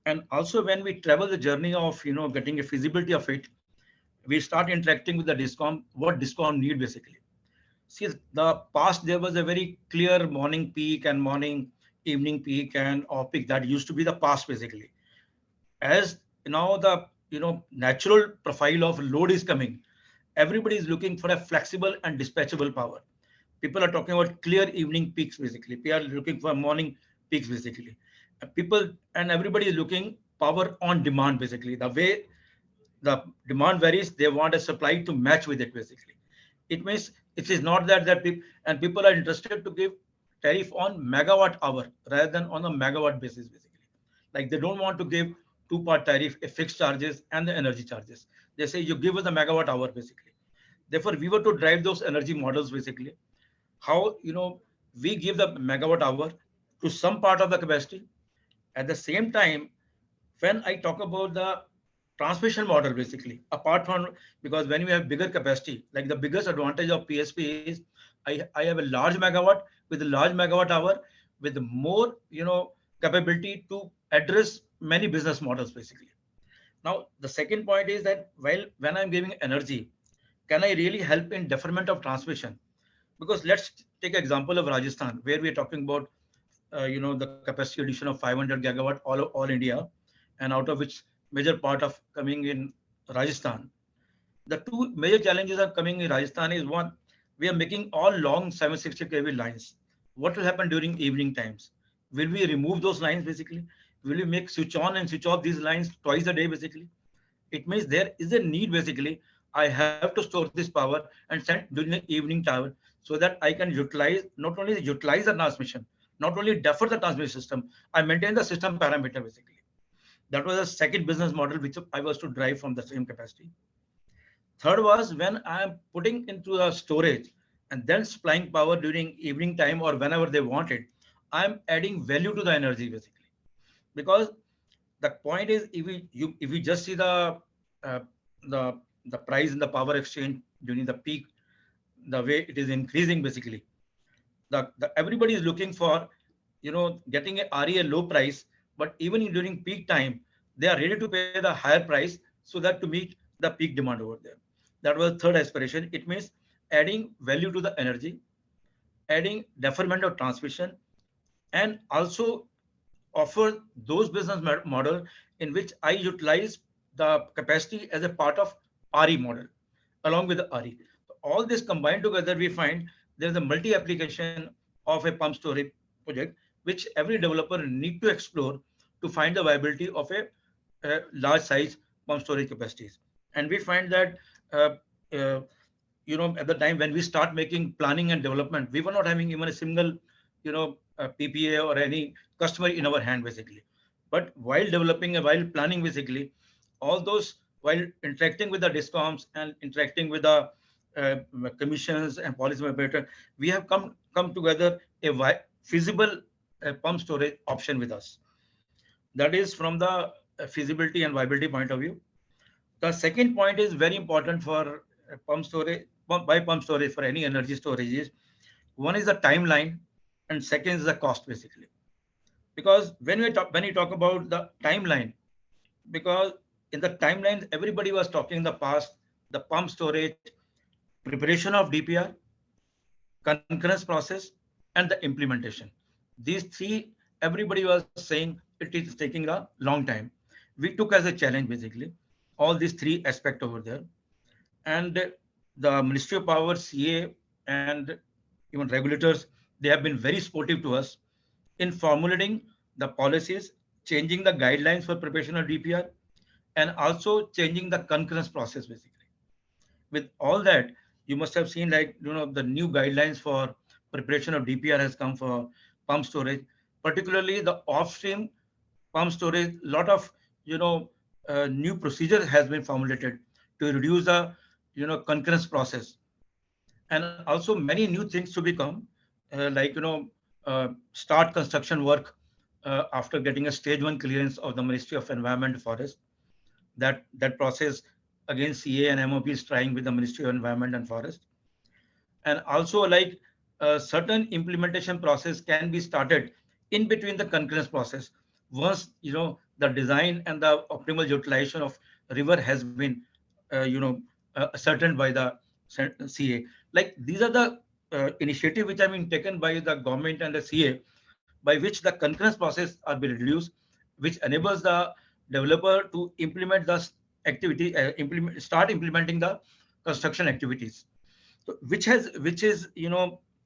And also when we travel the journey of, getting a feasibility of it, we start interacting with the DISCOM, what DISCOM need, basically. See, the past there was a very clear morning peak and morning evening peak and off peak. That used to be the past basically. As now the natural profile of load is coming, everybody is looking for a flexible and dispatchable power. People are talking about clear evening peaks basically. They are looking for morning peaks basically. People and everybody is looking power on demand basically. The way the demand varies, they want a supply to match with it basically. It means it is not that people and people are interested to give tariff on megawatt hour rather than on a megawatt basis basically. Like they don't want to give two-part tariff, a fixed charges and the energy charges. They say you give us the megawatt hour basically. Therefore, we were to drive those energy models basically. How we give the megawatt hour to some part of the capacity. At the same time, when I talk about the transmission model, basically, apart from because when we have bigger capacity, like the biggest advantage of PSP is I have a large megawatt with a large megawatt hour with more capability to address many business models basically. Now the second point is that while when I'm giving energy, can I really help in deferment of transmission? Because let's take example of Rajasthan, where we are talking about the capacity addition of 500 gigawatt all India, and out of which major part of coming in Rajasthan. The two major challenges are coming in Rajasthan is one, we are making all long 760 kV lines. What will happen during evening times? Will we remove those lines basically? Will we make switch on and switch off these lines twice a day basically? It means there is a need basically. I have to store this power and send during the evening time so that I can utilize not only utilize the transmission, not only defer the transmission system, I maintain the system parameter basically. That was the second business model which I was to drive from the same capacity. Third was when I am putting into the storage and then supplying power during evening time or whenever they want it, I am adding value to the energy basically. Because the point is, if you just see uh, the price in the power exchange during the peak, the way it is increasing basically, the everybody is looking for getting a RE low price, but even during peak time, they are ready to pay the higher price so that to meet the peak demand over there. That was the third aspiration. It means adding value to the energy, adding deferment of transmission, and also offer those business model in which I utilize the capacity as a part of RE model along with the RE. So all this combined together, we find there's a multi-application of a pump storage project, which every developer need to explore to find the viability of a large size pump storage capacities. And we find that uh, uh, at the time when we start making planning and development, we were not having even a single PPA or any customer in our hand basically. But while developing and while planning basically, all those while interacting with the discoms and interacting with the uh, commissions and policy operator, we have come together a feasible pump storage option with us. That is from the feasibility and viability point of view. The second point is very important for pump storage, pump storage for any energy storage is one is the timeline and second is the cost basically. Because when you talk about the timeline, because in the timelines everybody was talking in the past, the pump storage, preparation of DPR, concurrence process, and the implementation. These three, everybody was saying it is taking a long time. We took as a challenge basically all these three aspects over there. And the Ministry of Power, CA, and even regulators, they have been very supportive to us in formulating the policies, changing the guidelines for preparation of DPR, and also changing the concurrence process basically. With all that, you must have seen like the new guidelines for preparation of DPR has come for pump storage, particularly the off-stream pump storage. Lot of new procedure has been formulated to reduce the concurrence process, and also many new things to become like start construction work after getting a stage one clearance of the Ministry of Environment and Forest. That process again CA and MOP is trying with the Ministry of Environment and Forest. And also like certain implementation process can be started in between the concurrence process once the design and the optimal utilization of river has been ascertained by the CA. Like these are the initiative which have been taken by the government and the CA, by which the concurrence process are being reduced, which enables the developer to implement the activity, start implementing the construction activities. So which is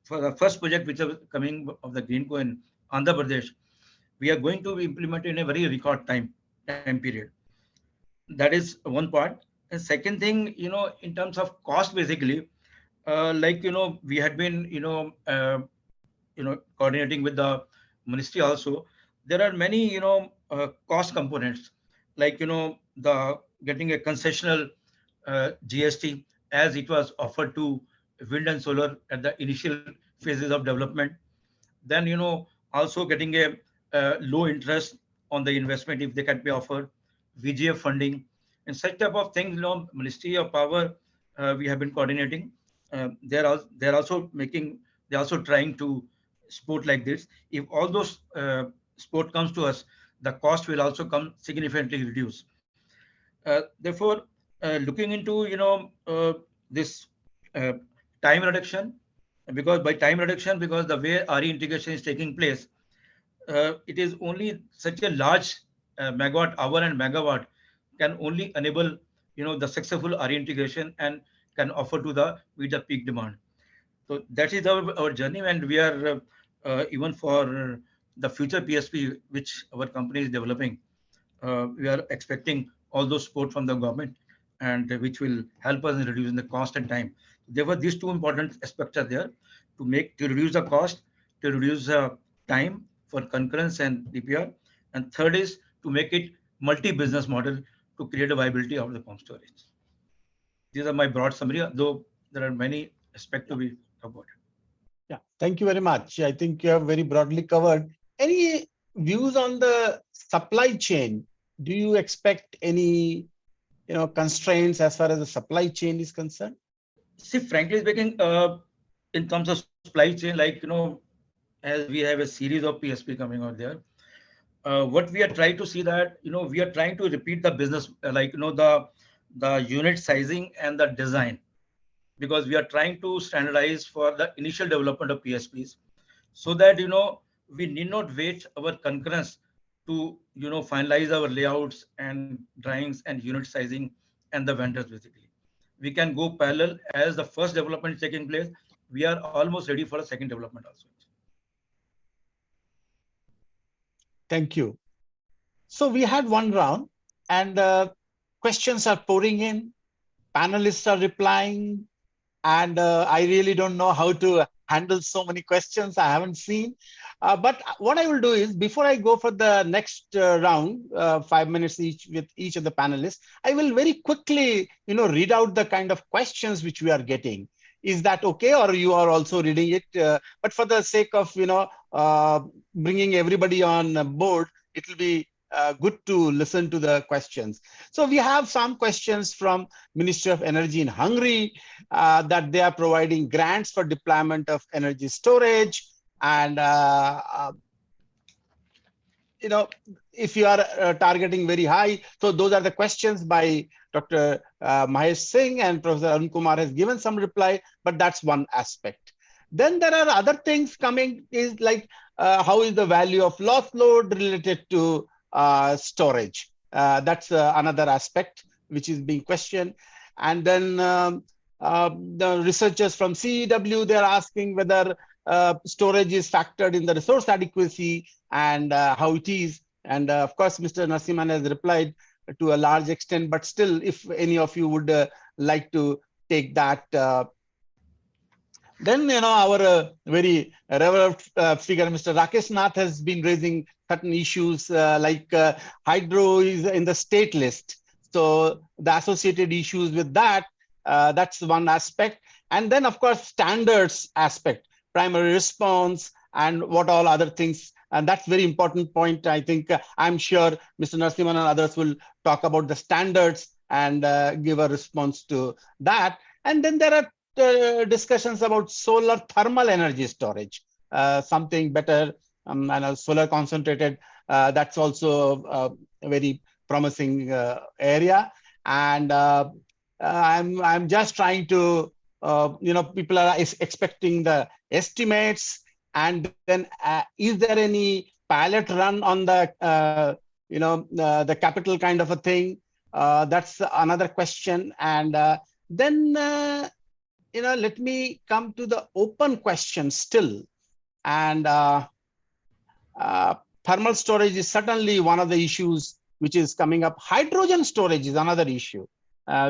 for the first project which is coming of the Greenco in Andhra Pradesh, we are going to implement in a very record time period. That is one part. And second thing, in terms of cost, basically, like we had been coordinating with the ministry also. There are many cost components, like the getting a concessional GST as it was offered to wind and solar at the initial phases of development. Then also getting a low interest on the investment if they can be offered, VGF funding, and such type of things. Ministry of Power, we have been coordinating. They're also making, they're also trying to support like this. If all those support comes to us, the cost will also come significantly reduced. Therefore, looking into this uh, time reduction, because by time reduction, because the way RE integration is taking place, it is only such a large megawatt hour and megawatt can only enable the successful RE integration and can offer to the meet the peak demand. So that is our journey, and we are even for the future PSP which our company is developing, we are expecting all those support from the government, and which will help us in reducing the cost and time. Therefore, these two important aspects are there to reduce the cost, to reduce the time for concurrence and DPR, and third is to make it multi-business model to create a viability of the pump storage. These are my broad summary, though there are many aspects to be about. Yeah, thank you very much. I think you have very broadly covered. Any views on the supply chain? Do you expect any constraints as far as the supply chain is concerned? See, frankly speaking, in terms of supply chain, like as we have a series of PSP coming out there, what we are trying to see that we are trying to repeat the business, like the unit sizing and the design, because we are trying to standardize for the initial development of PSPs, so that we need not wait our concurrence to finalize our layouts and drawings and unit sizing and the vendors. Basically, we can go parallel. As the first development is taking place, we are almost ready for a second development also. Thank you. So we had one round, and questions are pouring in, panelists are replying, and I really don't know how to handle so many questions I haven't seen. But what I will do is, before I go for the next round, 5 minutes each with each of the panelists, I will very quickly, read out the kind of questions which we are getting. Is that okay, or you are also reading it? But for the sake of, bringing everybody on board, it will be good to listen to the questions. So we have some questions from Ministry of Energy in Hungary, that they are providing grants for deployment of energy storage. And, if you are targeting very high, so those are the questions by Dr. Mahesh Singh, and Professor Arun Kumar has given some reply, but that's one aspect. Then there are other things coming, is like, how is the value of loss load related to storage? That's another aspect which is being questioned. And then the researchers from CEW, they're asking whether storage is factored in the resource adequacy and how it is. And of course, Mr. Narasimhan has replied to a large extent, but still, if any of you would like to take that. Then, our very revered figure, Mr. Rakesh Nath, has been raising certain issues like hydro is in the state list. So the associated issues with that, that's one aspect. And then, of course, standards aspect, primary response, and what all other things. And that's very important point. I think I'm sure Mr. Narasimhan and others will talk about the standards and give a response to that. And then there are discussions about solar thermal energy storage, something better, and a solar concentrated. That's also a very promising area. And I'm just trying to people are expecting the estimates, and then is there any pilot run on the the capital kind of a thing? That's another question. And then let me come to the open question still. And thermal storage is certainly one of the issues which is coming up. Hydrogen storage is another issue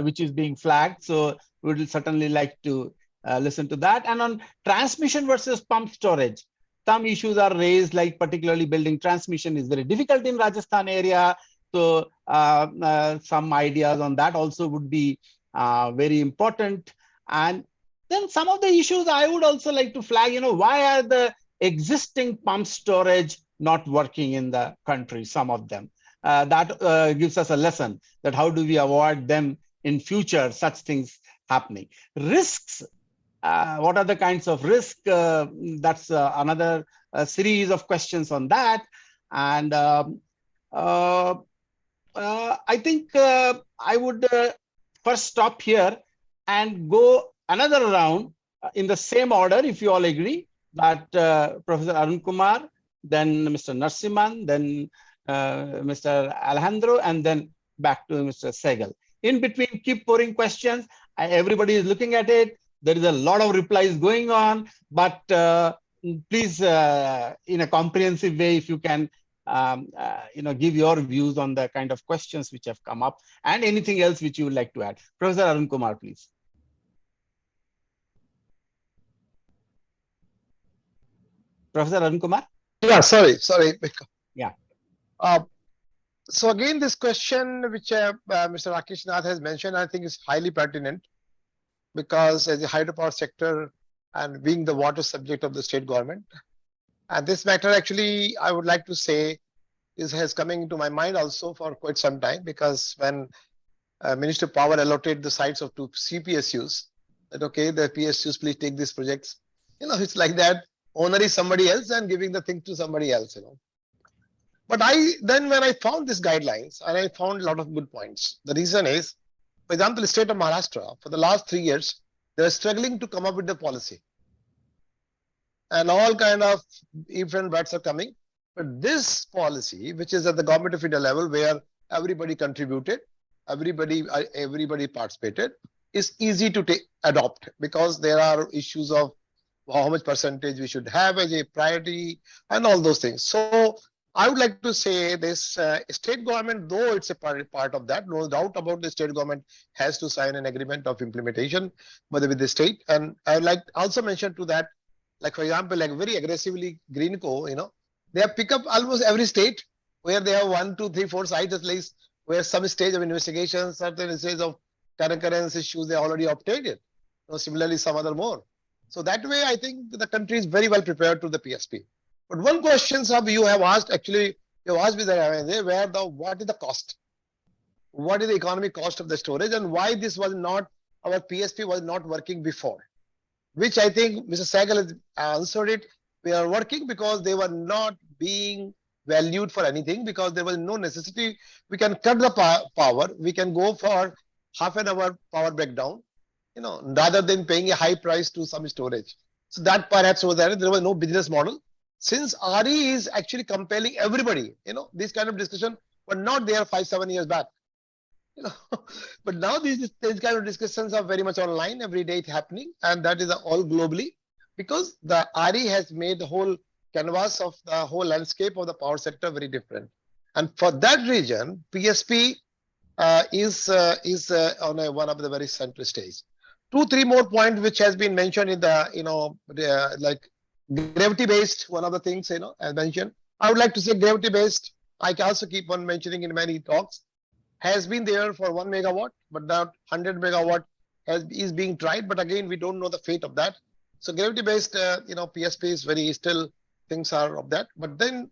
which is being flagged. So we will certainly like to listen to that. And on transmission versus pump storage, some issues are raised, like particularly building transmission is very difficult in Rajasthan area. So some ideas on that also would be very important. And then some of the issues I would also like to flag, why are the existing pump storage not working in the country, some of them? That gives us a lesson that how do we avoid them in future, such things happening. Risks, what are the kinds of risks? That's another series of questions on that. And I think I would first stop here and go another round in the same order, if you all agree, that Professor Arun Kumar, then Mr. Narasimhan, then Mr. Alejandro, and then back to Mr. Sehgal. In between, keep pouring questions. Everybody is looking at it. There is a lot of replies going on, but please, in a comprehensive way, if you can, give your views on the kind of questions which have come up and anything else which you would like to add. Professor Arun Kumar, please. Professor Arun Kumar? Yeah, sorry. Yeah. So again, this question which Mr. Rakesh Nath has mentioned, I think is highly pertinent, because as a hydropower sector and being the water subject of the state government, and this matter actually, I would like to say, has coming into my mind also for quite some time, because when Minister of Power allotted the sites of 2 CPSUs, that okay, the PSUs please take these projects. It's like that. Owner is somebody else and giving the thing to somebody else. But when I found these guidelines, and I found a lot of good points. The reason is, for example, the state of Maharashtra, for the last 3 years, they are struggling to come up with the policy. And all kind of different words are coming. But this policy, which is at the government of India level, where everybody contributed, everybody participated, is easy to adopt, because there are issues of how much percentage we should have as a priority and all those things. So I would like to say this state government, though it's a part of that, no doubt about the state government has to sign an agreement of implementation with the state. And I would like also mention to that, like for example, like very aggressively Greenco, they have picked up almost every state where they have 1, 2, 3, 4 sites at least, where some stage of investigation, certain stage of concurrence issues they already obtained. Similarly, some other more. So that way, I think the country is very well prepared to the PSP. But one question, Sab, you have asked, actually, you have asked me that what is the cost? What is the economic cost of the storage, and why this was not, our PSP was not working before? Which I think Mr. Sehgal has answered it. We are working because they were not being valued for anything, because there was no necessity. We can cut the power. We can go for half an hour power breakdown, rather than paying a high price to some storage. So that perhaps was there. There was no business model. Since RE is actually compelling everybody, this kind of discussion were not there 5, 7 years back. But now these kind of discussions are very much online. Every day it's happening, and that is all globally, because the RE has made the whole canvas of the whole landscape of the power sector very different. And for that reason, PSP is on one of the very central stage. 2, 3 more points which has been mentioned in the like gravity based, one of the things as mentioned. I would like to say gravity based, I can also keep on mentioning in many talks, has been there for 1 megawatt, but now 100 megawatt is being tried. But again, we don't know the fate of that. So gravity based PSP is very still, things are of that. But then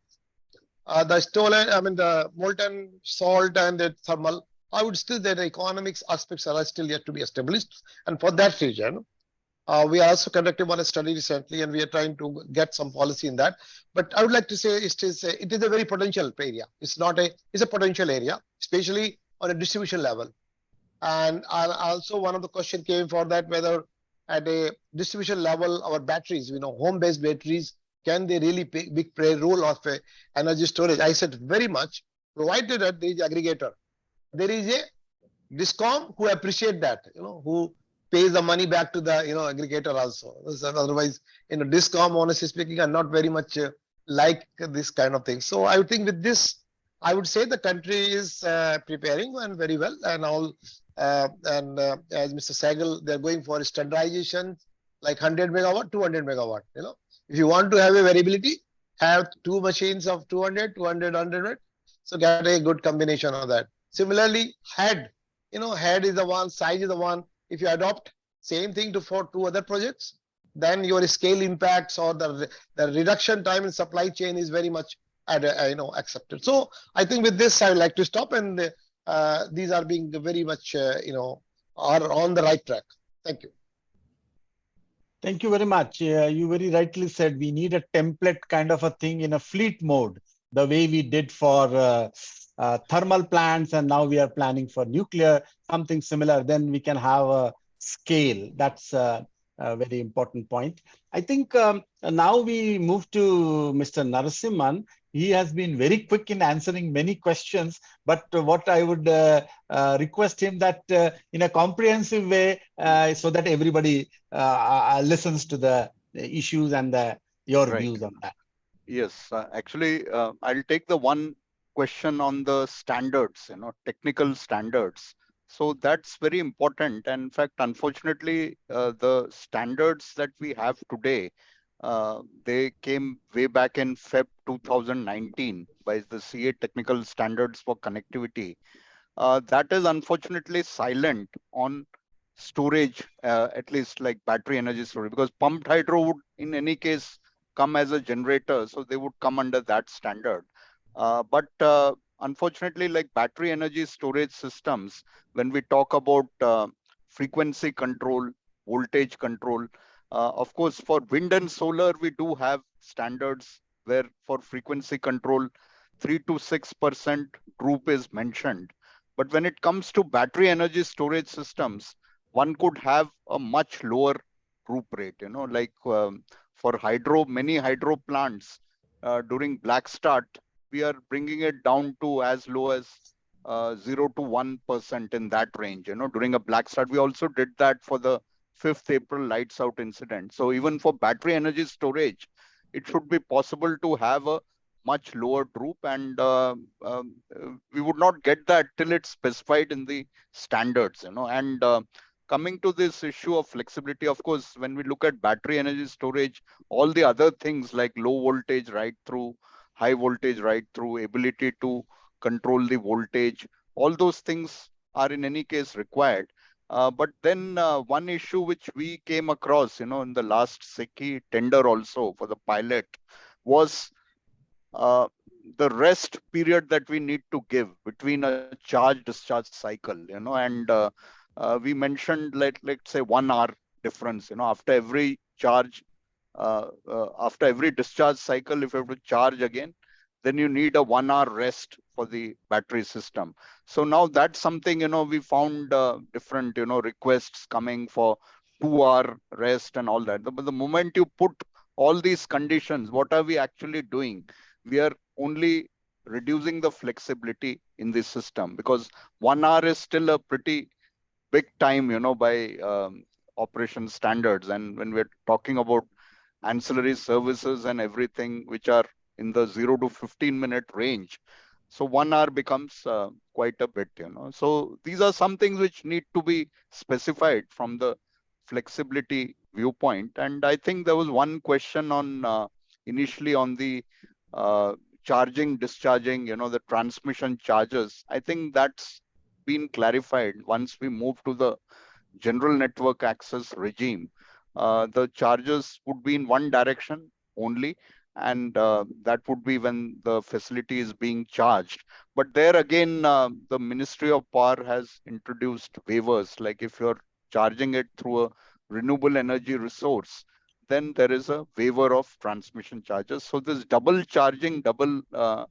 the molten salt and the thermal, I would still say the economics aspects are still yet to be established. And for that reason, we are also conducting one study recently, and we are trying to get some policy in that. But I would like to say it is a very potential area. It's a potential area, especially on a distribution level. And also one of the question came for that, whether at a distribution level, our batteries, home-based batteries, can they really play role of energy storage? I said very much, provided that there is aggregator. There is a DISCOM who appreciate that, who pays the money back to the, aggregator also. Otherwise, DISCOM, honestly speaking, are not very much like this kind of thing. So I think with this, I would say the country is preparing and very well, and all. As Mr. Sehgal, they're going for standardization, like 100 megawatt, 200 megawatt. If you want to have a variability, have two machines of 200, 200, 100. So get a good combination of that. Similarly, head, head is the one, size is the one. If you adopt same thing for two other projects, then your scale impacts or the reduction time in supply chain is very much accepted. So I think with this, I would like to stop, and these are being very much are on the right track. Thank you. Thank you very much. You very rightly said we need a template kind of a thing in a fleet mode, the way we did for thermal plants, and now we are planning for nuclear, something similar. Then we can have a scale. That's a very important point. I think now we move to Mr. Narasimhan. He has been very quick in answering many questions, but what I would request him that in a comprehensive way, so that everybody listens to the issues and your views on that. Yes, actually, I'll take the one question on the standards, technical standards. So that's very important. And in fact, unfortunately, the standards that we have today, they came way back in Feb 2019 by the CA Technical Standards for Connectivity. That is unfortunately silent on storage, at least like battery energy storage, because pumped hydro would in any case come as a generator, so they would come under that standard. But unfortunately, like battery energy storage systems, when we talk about frequency control, voltage control, of course, for wind and solar, we do have standards where for frequency control, 3 to 6% droop is mentioned. But when it comes to battery energy storage systems, one could have a much lower droop rate, like for many hydro plants during black start, we are bringing it down to as low as 0 to 1% in that range, during a black start. We also did that for the 5th April lights out incident. So even for battery energy storage, it should be possible to have a much lower droop, and we would not get that till it's specified in the standards, and coming to this issue of flexibility, of course, when we look at battery energy storage, all the other things like low voltage right through, high voltage right through, ability to control the voltage, all those things are in any case required. But then one issue which we came across, in the last SECI tender also for the pilot was the rest period that we need to give between a charge discharge cycle, and we mentioned let's say 1 hour difference, after every charge, after every discharge cycle, if you have to charge again, then you need a 1 hour rest for the battery system. So now that's something, we found different, requests coming for 2 hour rest and all that. But the moment you put all these conditions, what are we actually doing? We are only reducing the flexibility in the system, because 1 hour is still a pretty big time, by operation standards. And when we're talking about ancillary services and everything, which are in the 0 to 15-minute range, so 1 hour becomes quite a bit, So these are some things which need to be specified from the flexibility viewpoint. And I think there was one question on initially on the charging, discharging, the transmission charges. I think that's been clarified once we move to the general network access regime. The charges would be in one direction only, and that would be when the facility is being charged. But there again, the Ministry of Power has introduced waivers, like if you're charging it through a renewable energy resource, then there is a waiver of transmission charges. So this double charging, so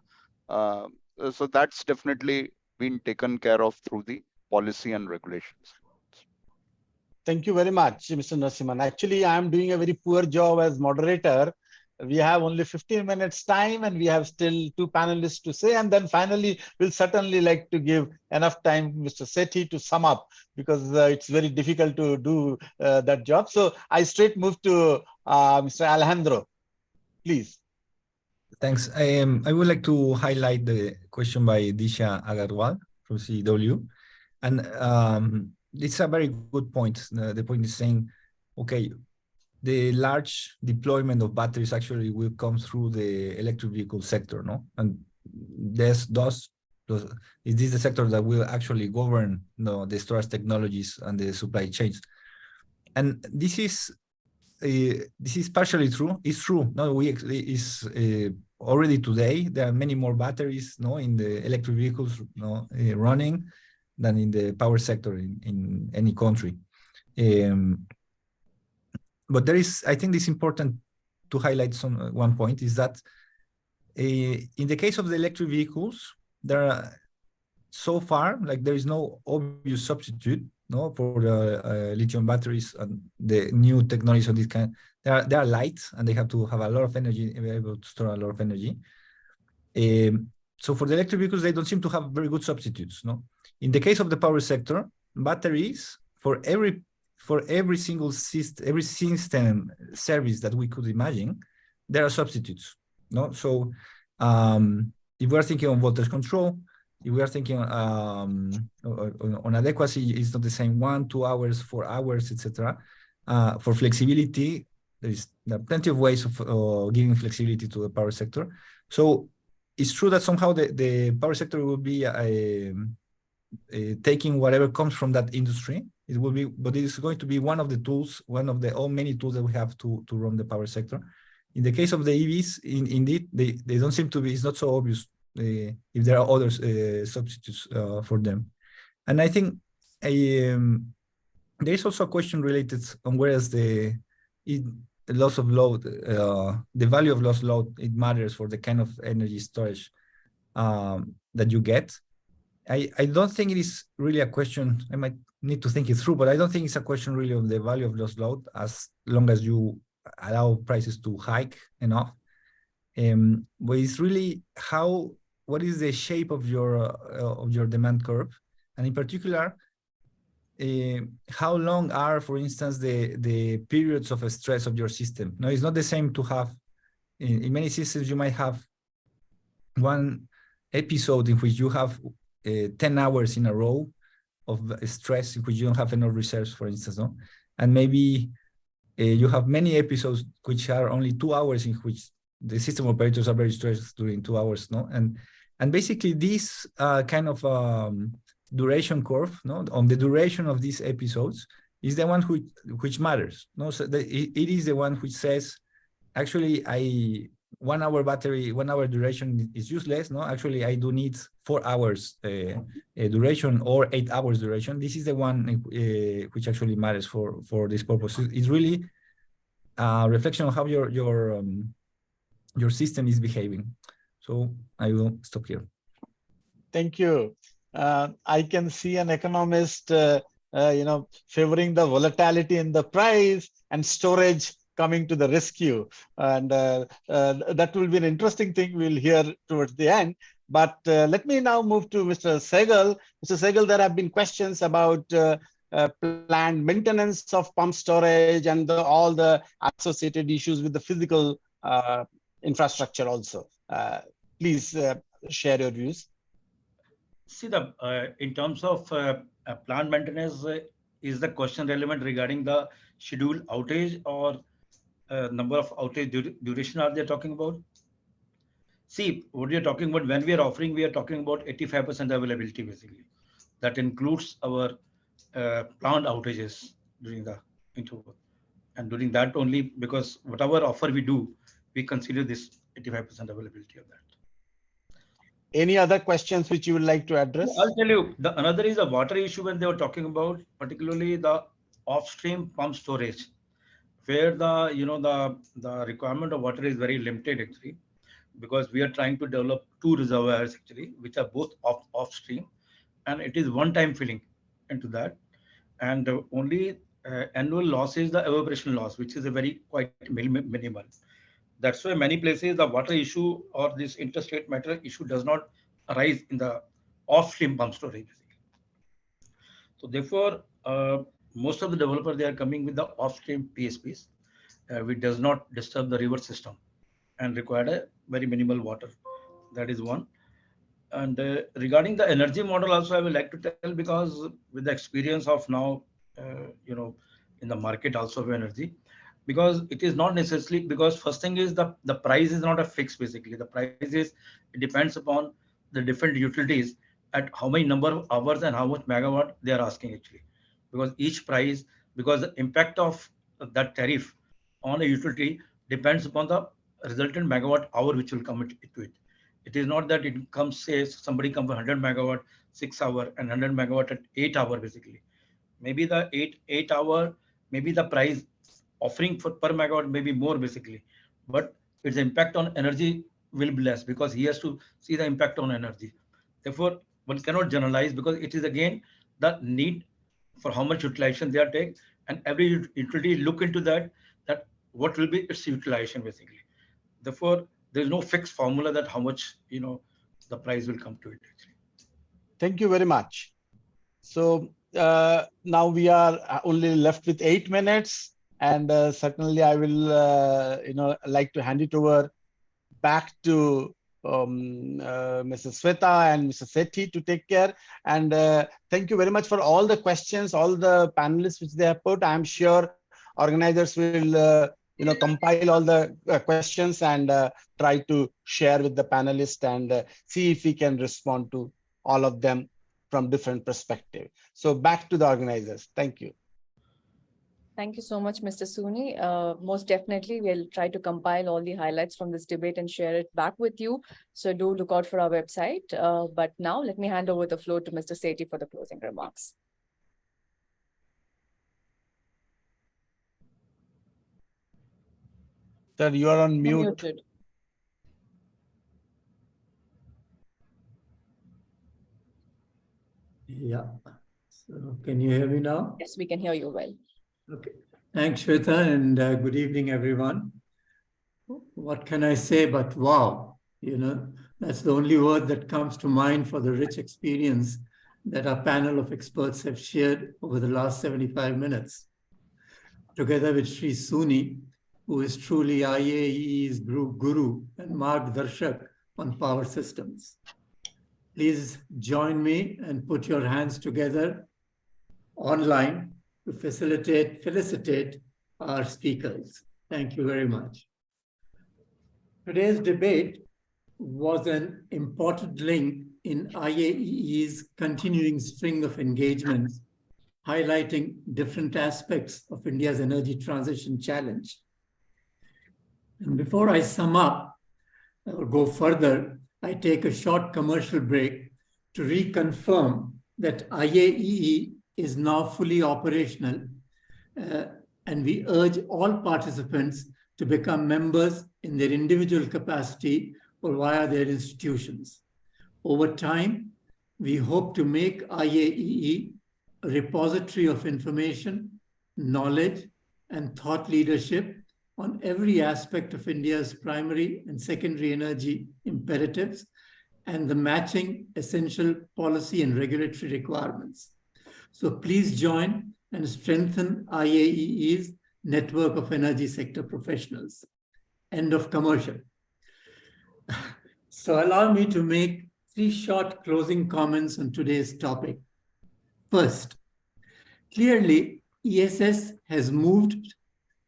that's definitely been taken care of through the policy and regulations. Thank you very much, Mr. Narasimhan. Actually, I am doing a very poor job as moderator. We have only 15 minutes time and we have still two panelists to say. And then finally, we'll certainly like to give enough time Mr. Sethi to sum up because it's very difficult to do that job. So I straight move to Mr. Alejandro, please. Thanks. I would like to highlight the question by Disha Agarwal from CW. And it's a very good point. The point is saying, okay, the large deployment of batteries actually will come through the electric vehicle sector, no? And is this the sector that will actually govern, the storage technologies and the supply chains? And this is partially true. It's true. No, is already today there are many more batteries, in the electric vehicles, running than in the power sector in any country. But I think it's important to highlight one point is that in the case of the electric vehicles, there are so far, there is no obvious substitute, for the lithium batteries and the new technologies of this kind. They are light and they have to have a lot of energy, be able to store a lot of energy. So for the electric vehicles, they don't seem to have very good substitutes. No, in the case of the power sector, batteries for every single system, every system service that we could imagine, there are substitutes. No, so if we are thinking on voltage control, if we are thinking on adequacy, it's not the same 1, 2 hours, 4 hours, etc. For flexibility, there are plenty of ways of giving flexibility to the power sector. So it's true that somehow the power sector will be taking whatever comes from that industry. It will be, but it is going to be one of the tools, one of the many tools that we have to run the power sector. In the case of the EVs, indeed, they don't seem to be. It's not so obvious if there are other substitutes for them. And I think there is also a question related on whereas the loss of load, the value of lost load, it matters for the kind of energy storage that you get. I don't think it is really a question. I might need to think it through, but I don't think it's a question really of the value of lost load as long as you allow prices to hike enough. But it's really what is the shape of your demand curve, and in particular, how long are, for instance, the periods of stress of your system? No, it's not the same to have in many systems. You might have one episode in which you have 10 hours in a row of stress in which you don't have enough reserves, for instance, no? And maybe you have many episodes which are only 2 hours in which the system operators are very stressed during 2 hours, no? And basically this kind of duration curve, no, on the duration of these episodes is the one which matters, no? So it is the one which says, actually, 1 hour battery, 1 hour duration is useless. No, actually, I do need 4 hours duration or 8 hours duration. This is the one which actually matters for this purpose. It's really a reflection of how your system is behaving. So I will stop here. Thank you. I can see an economist, favoring the volatility in the price and storage coming to the rescue. And that will be an interesting thing we'll hear towards the end. But let me now move to Mr. Sehgal. Mr. Sehgal, there have been questions about planned maintenance of pump storage and all the associated issues with the physical infrastructure also. Please share your views. See, in terms of plant maintenance, is the question relevant regarding the scheduled outage or number of outage duration are they talking about? See, what we are talking about when we are offering, we are talking about 85% availability basically. That includes our plant outages during the interval. And during that only, because whatever offer we do, we consider this 85% availability of that. Any other questions which you would like to address? I'll tell you, another is the water issue when they were talking about, particularly the off-stream pump storage, where the requirement of water is very limited actually, because we are trying to develop 2 reservoirs actually, which are both off-stream, and it is one-time filling into that, and only annual loss is the evaporation loss, which is a very quite minimal. That's why many places the water issue or this interstate matter issue does not arise in the off-stream pump storage. So therefore, most of the developers, they are coming with the off-stream PSPs, which does not disturb the river system and require a very minimal water. That is one. And regarding the energy model also, I would like to tell, because with the experience of now, in the market also of energy, because it is not necessarily, because first thing is the price is not a fix. Basically the price is, it depends upon the different utilities at how many number of hours and how much megawatt they are asking actually, because each price, because the impact of that tariff on a utility depends upon the resultant megawatt hour which will come into it. It is not that it comes, say somebody comes for 100 megawatt 6 hour and 100 megawatt at 8 hour. Basically maybe the 8 hour, maybe the price offering for per megawatt may be more basically, but its impact on energy will be less because he has to see the impact on energy. Therefore one cannot generalize, because it is again the need for how much utilization they are taking, and every utility look into that what will be its utilization basically. Therefore there is no fixed formula that how much the price will come to it actually. Thank you very much. So now we are only left with 8 minutes, and certainly I will like to hand it over back to Mrs. Sweta and Mr. Sethi to take care. And thank you very much for all the questions, all the panelists which they have put. I'm sure organizers will compile all the questions and try to share with the panelists and see if we can respond to all of them from different perspective. So back to the organizers. Thank you. Thank you so much, Mr. Suni. Most definitely, we'll try to compile all the highlights from this debate and share it back with you. So do look out for our website. But now let me hand over the floor to Mr. Sethi for the closing remarks. Sir, you are on mute. Muted. Yeah. So can you hear me now? Yes, we can hear you well. Okay. Thanks, Shweta, and good evening, everyone. What can I say but wow? That's the only word that comes to mind for the rich experience that our panel of experts have shared over the last 75 minutes. Together with Sri Suni, who is truly I-AEE's guru and Margdarshak on power systems. Please join me and put your hands together online to felicitate our speakers. Thank you very much. Today's debate was an important link in I-AEE's continuing string of engagements, highlighting different aspects of India's energy transition challenge. And before I sum up or go further, I take a short commercial break to reconfirm that I-AEE is now fully operational, and we urge all participants to become members in their individual capacity or via their institutions. Over time, we hope to make I-AEE a repository of information, knowledge, and thought leadership on every aspect of India's primary and secondary energy imperatives and the matching essential policy and regulatory requirements. So please join and strengthen I-AEE's network of energy sector professionals. End of commercial. So allow me to make 3 short closing comments on today's topic. First, clearly, ESS has moved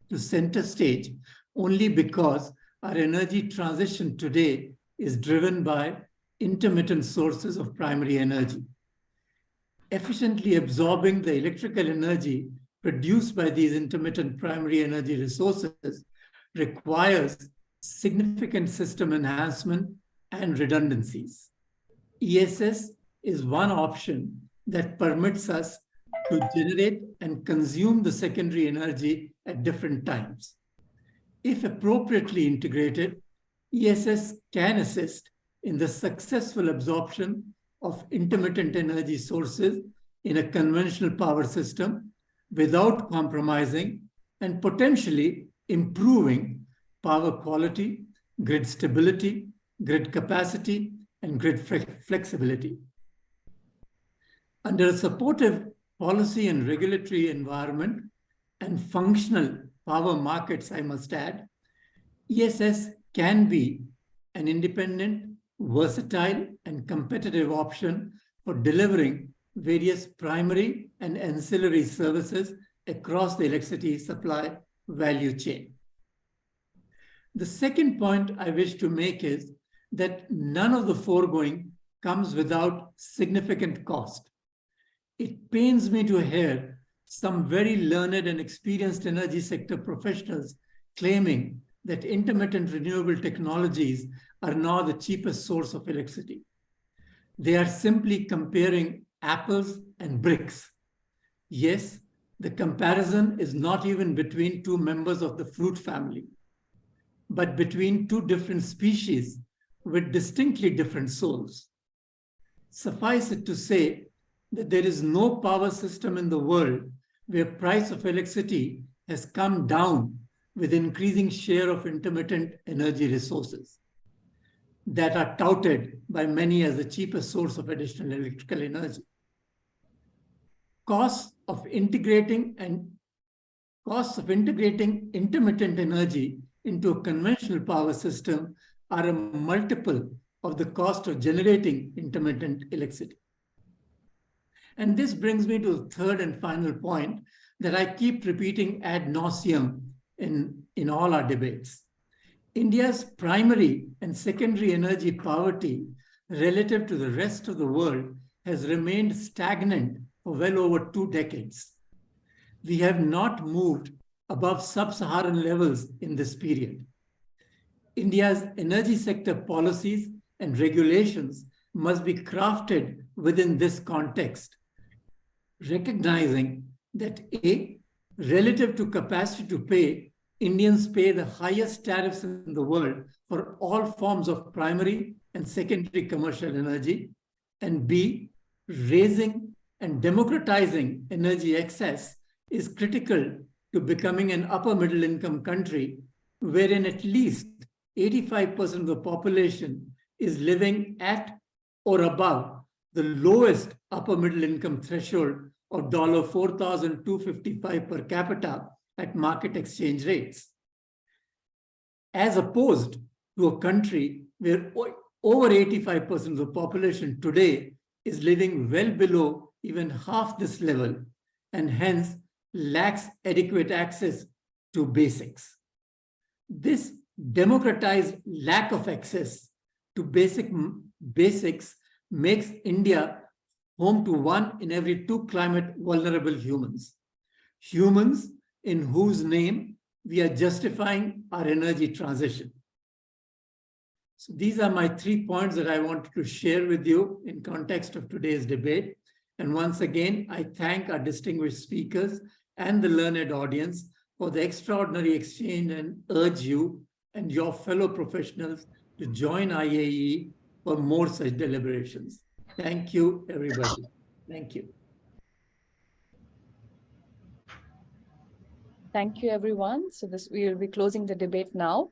to center stage only because our energy transition today is driven by intermittent sources of primary energy. Efficiently absorbing the electrical energy produced by these intermittent primary energy resources requires significant system enhancement and redundancies. ESS is one option that permits us to generate and consume the secondary energy at different times. If appropriately integrated, ESS can assist in the successful absorption of intermittent energy sources in a conventional power system without compromising and potentially improving power quality, grid stability, grid capacity, and grid flexibility. Under a supportive policy and regulatory environment and functional power markets, I must add, ESS can be an independent, versatile, and competitive option for delivering various primary and ancillary services across the electricity supply value chain. The second point I wish to make is that none of the foregoing comes without significant cost. It pains me to hear some very learned and experienced energy sector professionals claiming that intermittent renewable technologies are now the cheapest source of electricity. They are simply comparing apples and bricks. Yes, the comparison is not even between two members of the fruit family, but between two different species with distinctly different souls. Suffice it to say that there is no power system in the world where price of electricity has come down with increasing share of intermittent energy resources that are touted by many as the cheapest source of additional electrical energy. Costs of integrating intermittent energy into a conventional power system are a multiple of the cost of generating intermittent electricity. And this brings me to the third and final point that I keep repeating ad nauseum in all our debates. India's primary and secondary energy poverty relative to the rest of the world has remained stagnant for well over 2 decades. We have not moved above sub-Saharan levels in this period. India's energy sector policies and regulations must be crafted within this context, recognizing that A, relative to capacity to pay, Indians pay the highest tariffs in the world for all forms of primary and secondary commercial energy, and B, raising and democratizing energy access is critical to becoming an upper middle income country wherein at least 85% of the population is living at or above the lowest upper middle income threshold of $4,255 per capita at market exchange rates, as opposed to a country where over 85% of the population today is living well below even half this level and hence lacks adequate access to basics. This democratized lack of access to basics makes India home to 1 in every 2 climate vulnerable humans. Humans in whose name we are justifying our energy transition. So these are my 3 points that I wanted to share with you in context of today's debate. And once again, I thank our distinguished speakers and the learned audience for the extraordinary exchange and urge you and your fellow professionals to join I-AEE for more such deliberations. Thank you, everybody. Thank you. Thank you, everyone. So we will be closing the debate now.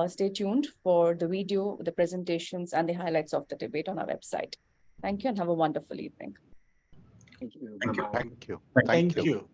Stay tuned for the video, the presentations, and the highlights of the debate on our website. Thank you and have a wonderful evening. Thank you. Thank you.